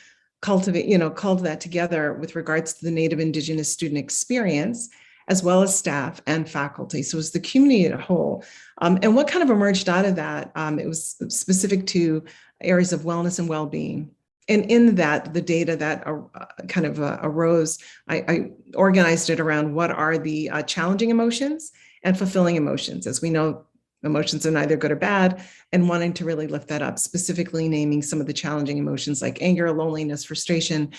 Speaker 4: culled that together with regards to the Native Indigenous student experience, as well as staff and faculty. So it was the community as a whole. And what kind of emerged out of that, it was specific to areas of wellness and well-being. And in that, the data that kind of arose, I organized it around what are the challenging emotions and fulfilling emotions. As we know, emotions are neither good or bad, and wanting to really lift that up, specifically naming some of the challenging emotions like anger, loneliness, frustration,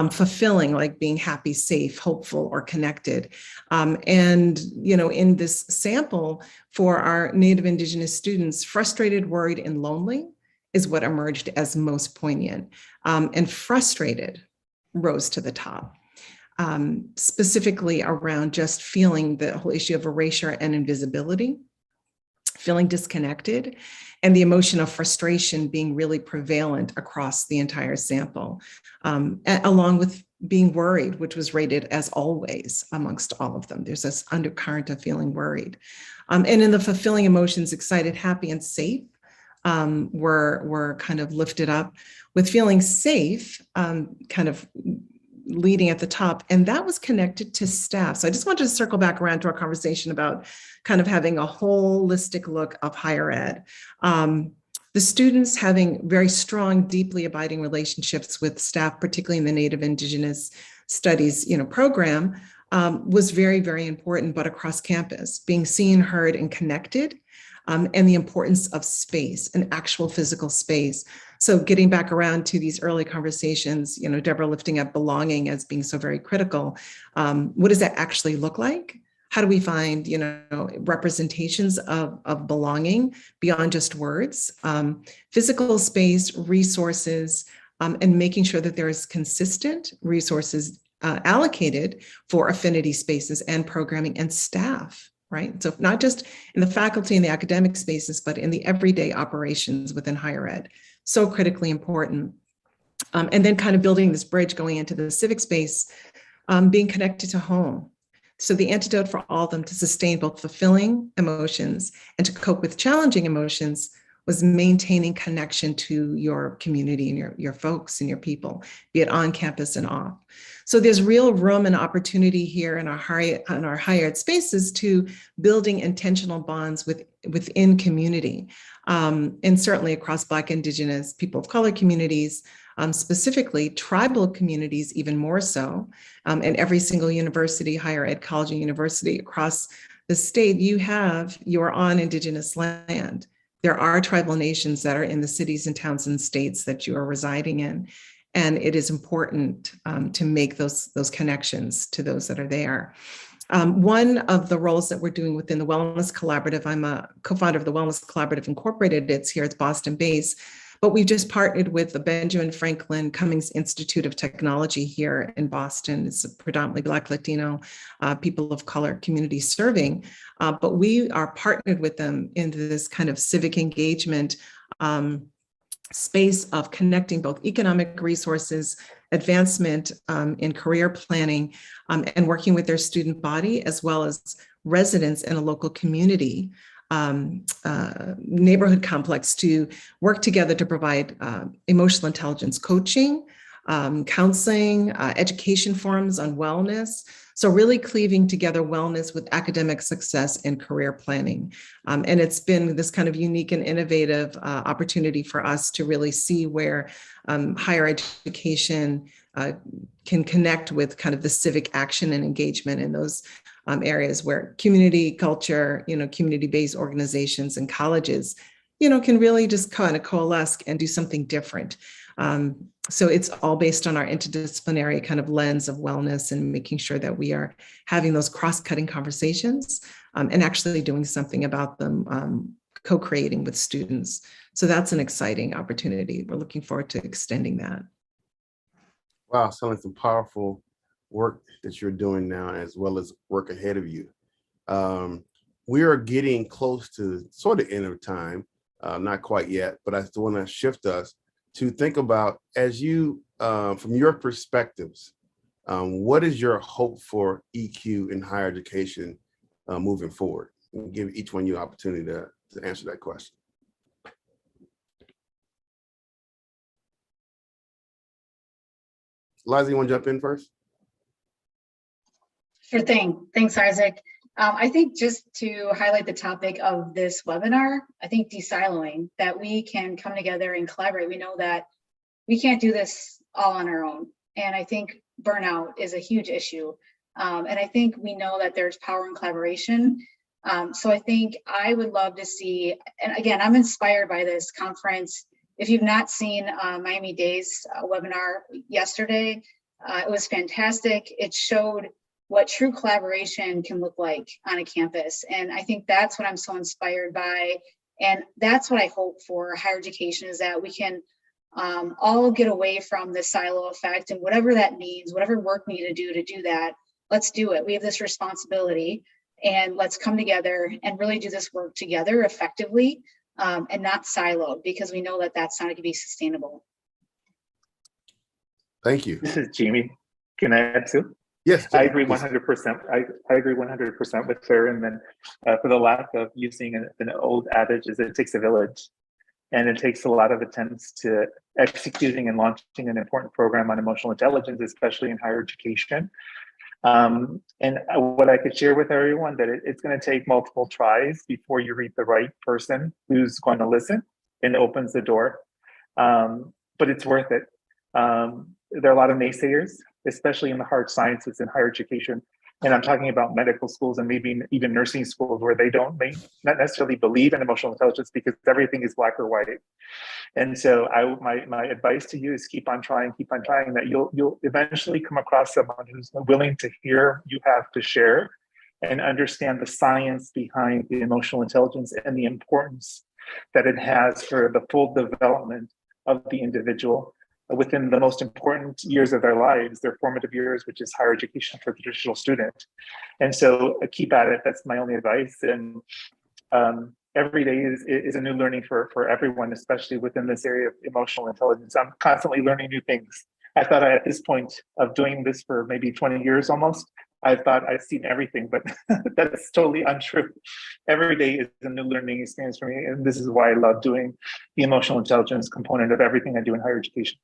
Speaker 4: fulfilling, like being happy, safe, hopeful, or connected. And, in this sample for our Native Indigenous students, frustrated, worried, and lonely is what emerged as most poignant. And frustrated rose to the top. specifically around just feeling the whole issue of erasure and invisibility, feeling disconnected, and the emotion of frustration being really prevalent across the entire sample, along with being worried, which was rated as always amongst all of them. There's this undercurrent of feeling worried. And in the fulfilling emotions, excited, happy, and safe were kind of lifted up, with feeling safe kind of leading at the top, and that was connected to staff. So I just wanted to circle back around to our conversation about kind of having a holistic look of higher ed. The students having very strong, deeply abiding relationships with staff, particularly in the Native Indigenous Studies, program, was very, very important, but across campus, being seen, heard, and connected, and the importance of space, an actual physical space. So getting back around to these early conversations, Deborah lifting up belonging as being so very critical. What does that actually look like? How do we find, representations of belonging beyond just words? Physical space, resources, and making sure that there is consistent resources allocated for affinity spaces and programming and staff, right? So not just in the faculty and the academic spaces, but in the everyday operations within higher ed. So critically important. And then kind of building this bridge going into the civic space, being connected to home. So the antidote for all of them to sustain both fulfilling emotions and to cope with challenging emotions was maintaining connection to your community and your folks and your people, be it on campus and off. So there's real room and opportunity here in our higher ed spaces to building intentional bonds within community, and certainly across Black, Indigenous, people of color communities, specifically tribal communities, even more so. In every single university, higher ed, college, and university across the state, you are on Indigenous land. There are tribal nations that are in the cities and towns and states that you are residing in. And it is important to make those connections to those that are there. One of the roles that we're doing within the Wellness Collaborative, I'm a co-founder of the Wellness Collaborative Incorporated. It's here, it's Boston-based, but we've just partnered with the Benjamin Franklin Cummings Institute of Technology here in Boston. It's a predominantly Black, Latino, people of color community serving, but we are partnered with them into this kind of civic engagement space of connecting both economic resources, advancement in career planning, and working with their student body, as well as residents in a local community, neighborhood complex, to work together to provide emotional intelligence coaching, counseling, education forums on wellness. So really cleaving together wellness with academic success and career planning. And it's been this kind of unique and innovative opportunity for us to really see where higher education can connect with kind of the civic action and engagement in those areas where community culture, community-based organizations and colleges, can really just kind of coalesce and do something different. So it's all based on our interdisciplinary kind of lens of wellness and making sure that we are having those cross-cutting conversations and actually doing something about them, co-creating with students. So that's an exciting opportunity. We're looking forward to extending that.
Speaker 3: Wow, sounds like some powerful work that you're doing now, as well as work ahead of you. We are getting close to sort of end of time, not quite yet, but I still want to shift us to think about, as you, from your perspectives, what is your hope for EQ in higher education moving forward? We'll give each one you an opportunity to answer that question. Liza, you want to jump in first?
Speaker 2: Sure thing. Thanks, Isaac. I think just to highlight the topic of this webinar, I think de-siloing, that we can come together and collaborate. We know that we can't do this all on our own. And I think burnout is a huge issue. And I think we know that there's power in collaboration. So I think I would love to see, and again, I'm inspired by this conference. If you've not seen Miami Day's webinar yesterday, it was fantastic. It showed what true collaboration can look like on a campus. And I think that's what I'm so inspired by. And that's what I hope for higher education, is that we can all get away from the silo effect, and whatever that means, whatever work we need to do that, let's do it. We have this responsibility, and let's come together and really do this work together effectively, and not siloed, because we know that that's not going to be sustainable.
Speaker 3: Thank you.
Speaker 6: This is Jaime. Can I add too?
Speaker 3: Yes.
Speaker 6: I agree 100%. I agree 100% with her. And then for the lack of using an old adage, is it takes a village. And it takes a lot of attempts to executing and launching an important program on emotional intelligence, especially in higher education. And what I could share with everyone, that it's going to take multiple tries before you reach the right person who's going to listen and opens the door. But it's worth it. There are a lot of naysayers, especially in the hard sciences and higher education. And I'm talking about medical schools and maybe even nursing schools, where they may not necessarily believe in emotional intelligence because everything is black or white. And so my advice to you is keep on trying, that you'll eventually come across someone who's willing to hear you have to share and understand the science behind the emotional intelligence and the importance that it has for the full development of the individual within the most important years of their lives, their formative years, which is higher education for the traditional student. And so keep at it. That's my only advice. And every day is a new learning for everyone, especially within this area of emotional intelligence. I'm constantly learning new things. I thought at this point of doing this for maybe 20 years almost, I thought I'd seen everything, but that's totally untrue. Every day is a new learning experience for me. And this is why I love doing the emotional intelligence component of everything I do in higher education.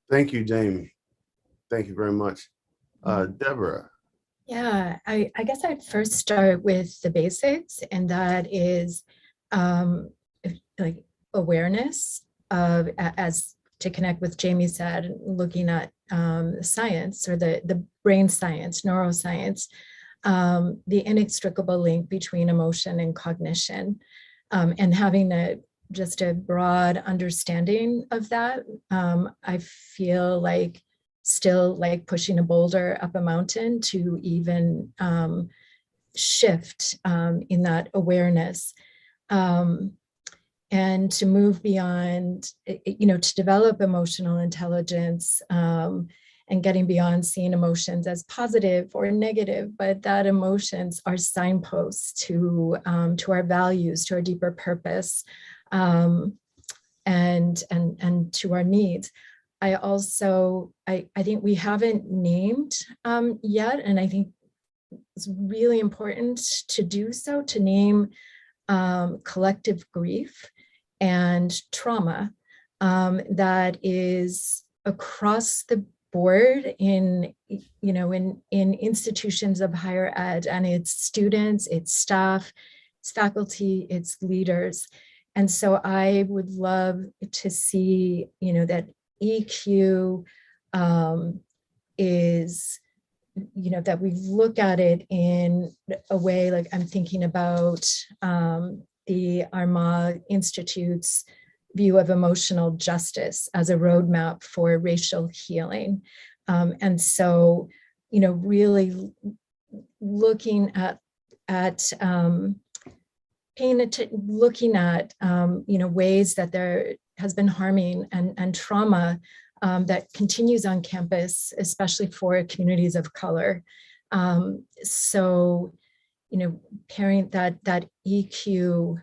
Speaker 3: Thank you, Jaime. Thank you very much. Deborah.
Speaker 5: Yeah, I guess I'd first start with the basics, and that is like awareness of, as to connect with Jaime said, looking at science, or the brain science, neuroscience, the inextricable link between emotion and cognition, and having just a broad understanding of that. I feel like still like pushing a boulder up a mountain to even shift in that awareness, and to move beyond, to develop emotional intelligence, and getting beyond seeing emotions as positive or negative, but that emotions are signposts to our values, to our deeper purpose, and to our needs. I also, I think we haven't named yet, and I think it's really important to do so, to name collective grief and trauma that is across the board in institutions of higher ed, and its students, its staff, its faculty, its leaders. And so I would love to see, that EQ is, that we look at it in a way, like I'm thinking about the Armagh Institute's view of emotional justice as a roadmap for racial healing. And so, really looking at looking at ways that there has been harming and trauma that continues on campus, especially for communities of color. So, pairing that EQ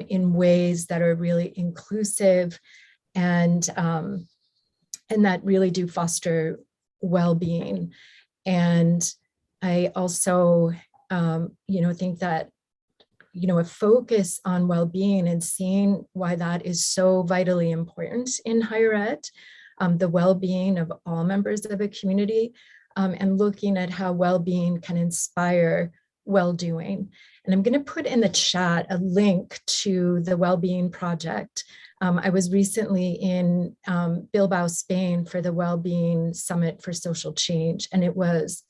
Speaker 5: in ways that are really inclusive and that really do foster well-being. And I also, think that a focus on well-being and seeing why that is so vitally important in higher ed, the well-being of all members of a community, and looking at how well-being can inspire well-doing. And I'm going to put in the chat a link to the Well-Being Project. I was recently in Bilbao, Spain for the Well-Being Summit for Social Change, and it was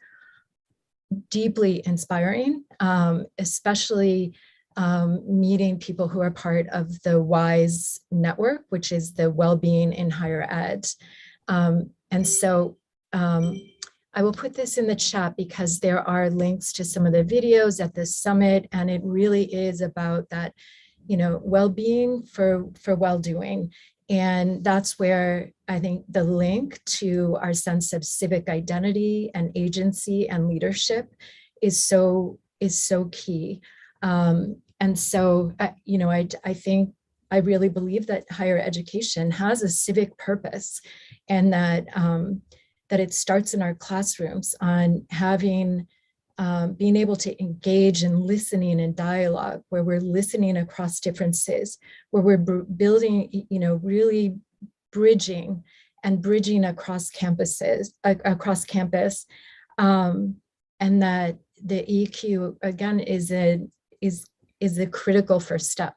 Speaker 5: deeply inspiring, especially meeting people who are part of the WISE network, which is the Wellbeing in Higher Ed. And so I will put this in the chat because there are links to some of the videos at this summit, and it really is about that, well-being for well-doing And that's where I think the link to our sense of civic identity and agency and leadership is so key. And so, I think I really believe that higher education has a civic purpose, and that it starts in our classrooms on having being able to engage in listening and dialogue, where we're listening across differences, where we're building, really bridging across campuses, across campus, and that the EQ again is a critical first step.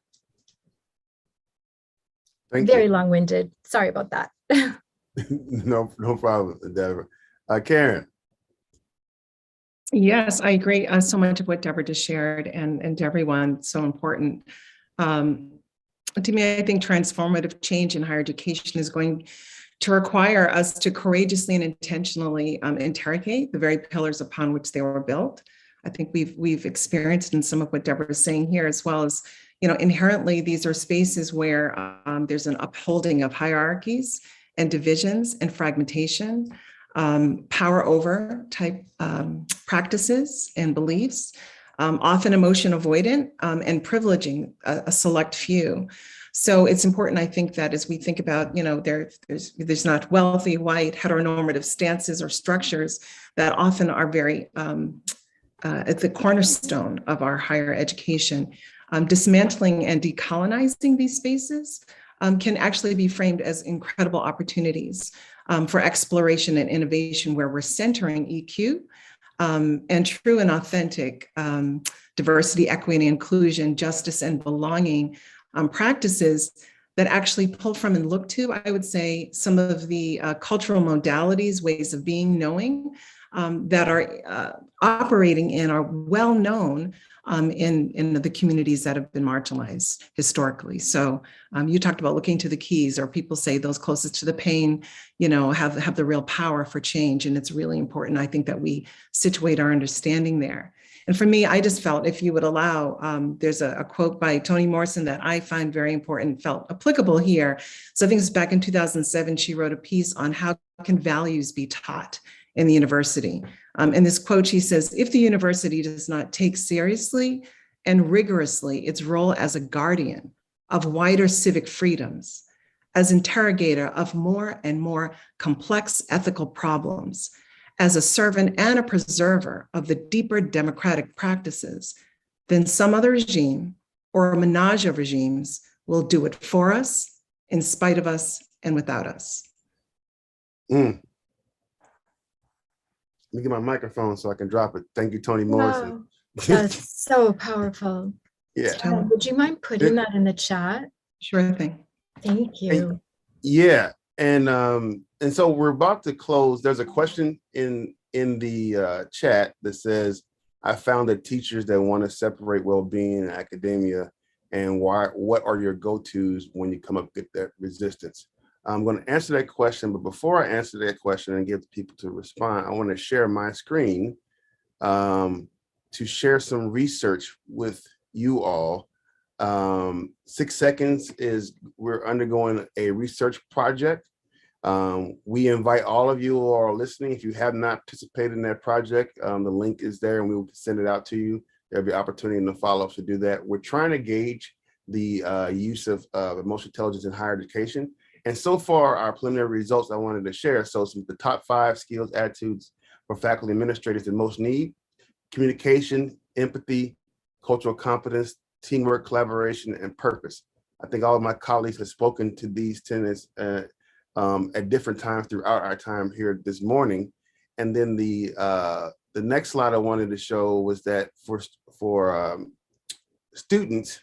Speaker 3: Thank
Speaker 5: Very
Speaker 3: you.
Speaker 5: long-winded. Sorry about that.
Speaker 3: No problem, Deborah. Karen.
Speaker 4: Yes, I agree so much of what Deborah just shared, and to everyone, so important. To me, I think transformative change in higher education is going to require us to courageously and intentionally interrogate the very pillars upon which they were built. I think we've experienced in some of what Deborah is saying here, as well as, inherently these are spaces where there's an upholding of hierarchies and divisions and fragmentation, power over type practices and beliefs, often emotion avoidant and privileging a select few. So it's important, I think, that as we think about, there's not wealthy, white, heteronormative stances or structures that often are very at the cornerstone of our higher education. Dismantling and decolonizing these spaces can actually be framed as incredible opportunities for exploration and innovation, where we're centering EQ and true and authentic diversity, equity, inclusion, justice, and belonging practices that actually pull from and look to, I would say, some of the cultural modalities, ways of being, knowing, that are operating and are well known in the communities that have been marginalized historically. So you talked about looking to the keys, or people say those closest to the pain, have the real power for change. And it's really important, I think, that we situate our understanding there. And for me, I just felt, if you would allow, there's a quote by Toni Morrison that I find very important, felt applicable here. So I think it's back in 2007, she wrote a piece on how can values be taught in the university. In this quote, she says, if the university does not take seriously and rigorously its role as a guardian of wider civic freedoms, as interrogator of more and more complex ethical problems, as a servant and a preserver of the deeper democratic practices, then some other regime or a menage of regimes will do it for us, in spite of us, and without us.
Speaker 3: Let me get my microphone so I can drop it. Thank you, Toni Morrison.
Speaker 5: Wow, that's so powerful.
Speaker 3: Yeah.
Speaker 5: Would you mind putting that in the chat?
Speaker 4: Sure thing.
Speaker 5: Thank you.
Speaker 3: Yeah, and so we're about to close. There's a question in the chat that says, I found that teachers that want to separate well-being and academia, and what are your go-tos when you come up with that resistance? I'm going to answer that question, but before I answer that question and give people to respond, I want to share my screen to share some research with you all. 6 seconds is we're undergoing a research project. We invite all of you who are listening, if you have not participated in that project, the link is there and we will send it out to you. There'll be opportunity in the follow-ups to do that. We're trying to gauge the use of emotional intelligence in higher education. And so far, our preliminary results I wanted to share. So some of the top 5 skills, attitudes for faculty administrators that most need: communication, empathy, cultural competence, teamwork, collaboration, and purpose. I think all of my colleagues have spoken to these tenets at different times throughout our time here this morning. And then the next slide I wanted to show was that for students,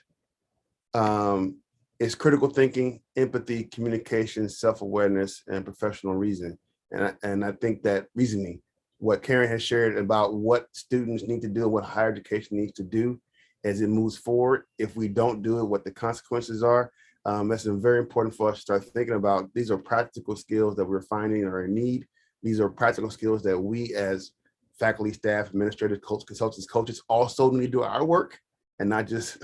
Speaker 3: it's critical thinking, empathy, communication, self-awareness, and professional reasoning. And I think that reasoning, what Karen has shared about what students need to do, what higher education needs to do as it moves forward, if we don't do it, what the consequences are, that's very important for us to start thinking about. These are practical skills that we're finding are in need. These are practical skills that we as faculty, staff, administrators, consultants, coaches also need to do our work and not just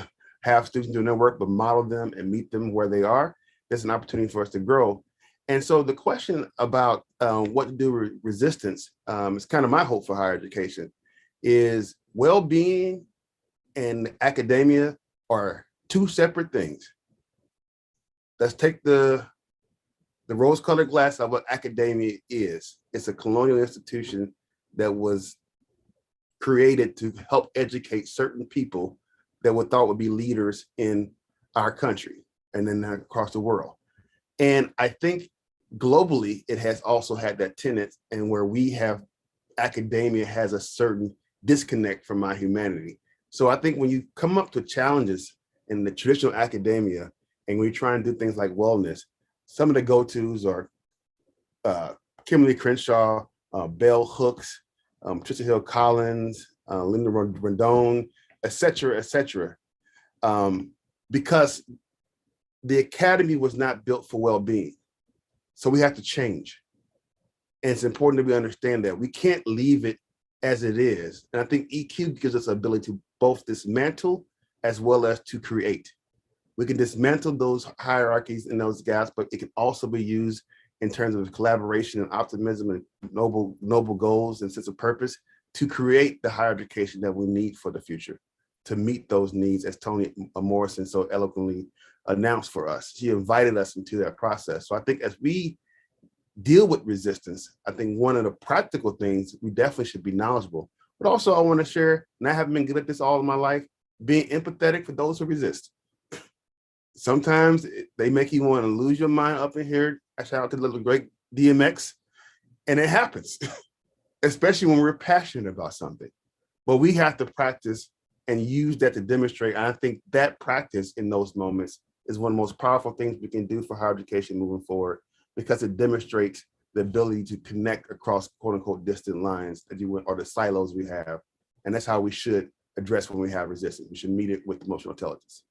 Speaker 3: have students doing their work, but model them and meet them where they are. there's an opportunity for us to grow. And so the question about what to do with resistance is kind of my hope for higher education is well-being and academia are two separate things. Let's take the rose-colored glass of what academia is. It's a colonial institution that was created to help educate certain people that we thought would be leaders in our country and then across the world. And I think globally, it has also had that tenet, and where we have academia has a certain disconnect from our humanity. So I think when you come up to challenges in the traditional academia, and we try and do things like wellness, some of the go-tos are Kimberly Crenshaw, Bell Hooks, Trisha Hill Collins, Linda Rendon, et cetera, because the academy was not built for well-being. So we have to change. And it's important that we understand that we can't leave it as it is. And I think EQ gives us the ability to both dismantle as well as to create. We can dismantle those hierarchies and those gaps, but it can also be used in terms of collaboration and optimism and noble goals and sense of purpose to create the higher education that we need for the future, to meet those needs, as Toni Morrison so eloquently announced for us. She invited us into that process. So I think as we deal with resistance, I think one of the practical things, we definitely should be knowledgeable. But also I want to share, and I haven't been good at this all of my life, being empathetic for those who resist. Sometimes they make you want to lose your mind up in here. I shout out to the little great DMX, and it happens, especially when we're passionate about something. But we have to practice and use that to demonstrate. And I think that practice in those moments is one of the most powerful things we can do for higher education moving forward, because it demonstrates the ability to connect across quote unquote distant lines that you or the silos we have. And that's how we should address when we have resistance. We should meet it with emotional intelligence.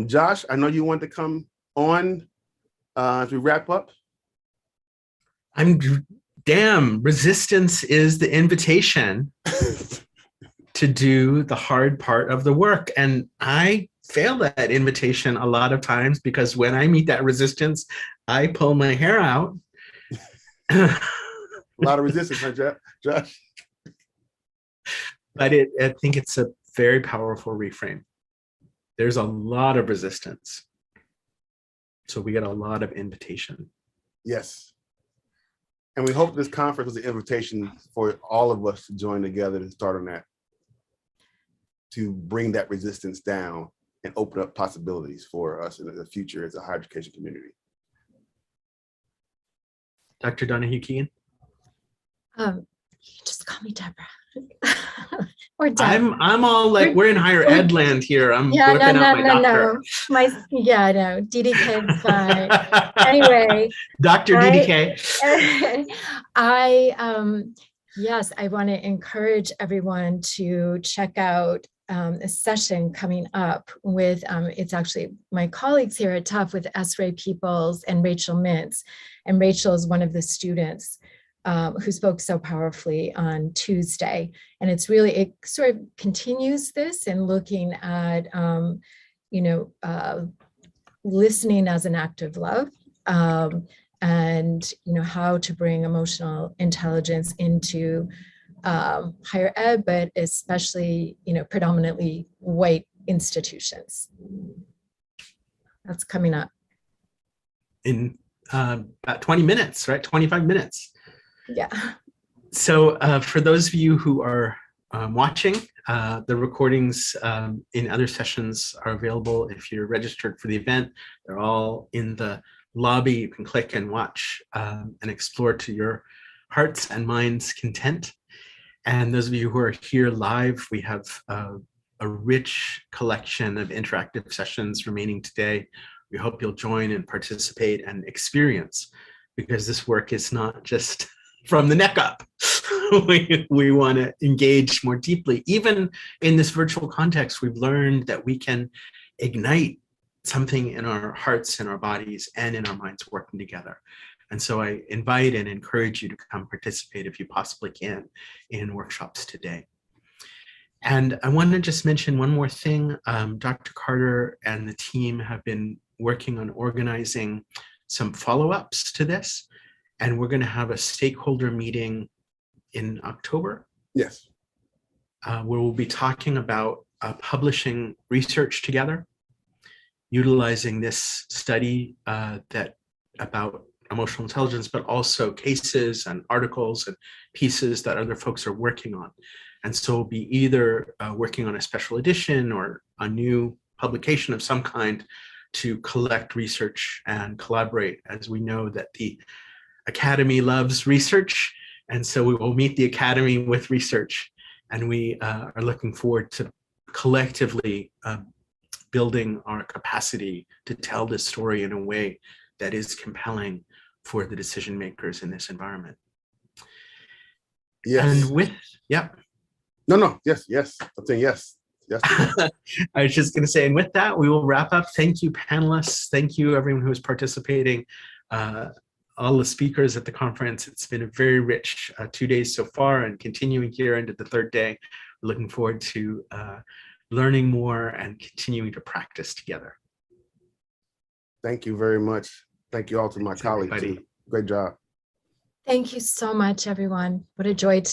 Speaker 3: Josh, I know you want to come on as we wrap up.
Speaker 1: Resistance is the invitation to do the hard part of the work. And I fail that invitation a lot of times, because when I meet that resistance, I pull my hair out.
Speaker 3: A lot of resistance, huh, Josh?
Speaker 1: But I think it's a very powerful reframe. There's a lot of resistance. So we get a lot of invitation.
Speaker 3: Yes. And we hope this conference was an invitation for all of us to join together to start on that, to bring that resistance down and open up possibilities for us in the future as a higher education community.
Speaker 1: Dr. Donahue-Keegan?
Speaker 5: You can just call me Deborah. Or Deb.
Speaker 1: I'm all like, we're in higher ed land here. I'm whipping out my doctor.
Speaker 5: No. DDK is fine. Anyway.
Speaker 1: Dr. DDK.
Speaker 5: Yes, I want to encourage everyone to check out a session coming up with, it's actually my colleagues here at Tufts with S. Ray Peoples and Rachel Mintz. And Rachel is one of the students who spoke so powerfully on Tuesday. And it's really, it sort of continues this and looking at, listening as an act of love, and, how to bring emotional intelligence into higher ed, but especially, predominantly white institutions. That's coming up.
Speaker 1: In about 20 minutes, right? 25 minutes.
Speaker 5: Yeah.
Speaker 1: So for those of you who are watching, the recordings in other sessions are available if you're registered for the event. They're all in the lobby. You can click and watch and explore to your heart's and mind's content. And those of you who are here live, we have a rich collection of interactive sessions remaining today. We hope you'll join and participate and experience, because this work is not just from the neck up. We want to engage more deeply. Even in this virtual context, we've learned that we can ignite something in our hearts and our bodies and in our minds working together. And so I invite and encourage you to come participate if you possibly can in workshops today. And I want to just mention one more thing. Dr. Carter and the team have been working on organizing some follow-ups to this. And we're going to have a stakeholder meeting in October.
Speaker 3: Yes.
Speaker 1: Where we'll be talking about publishing research together, utilizing this study about emotional intelligence, but also cases and articles and pieces that other folks are working on. And so we'll be either working on a special edition or a new publication of some kind to collect research and collaborate, as we know that the Academy loves research. And so we will meet the Academy with research. And we are looking forward to collectively building our capacity to tell this story in a way that is compelling for the decision makers in this environment.
Speaker 3: Yes.
Speaker 1: And with, yeah.
Speaker 3: No. Yes. I'm saying yes. Yes.
Speaker 1: I was just going to say, and with that, we will wrap up. Thank you, panelists. Thank you, everyone who is participating. All the speakers at the conference. It's been a very rich 2 days so far, and continuing here into the third day. We're looking forward to learning more and continuing to practice together.
Speaker 3: Thank you very much. Thank you all to my colleagues too. Great job.
Speaker 5: Thank you so much, everyone. What a joy to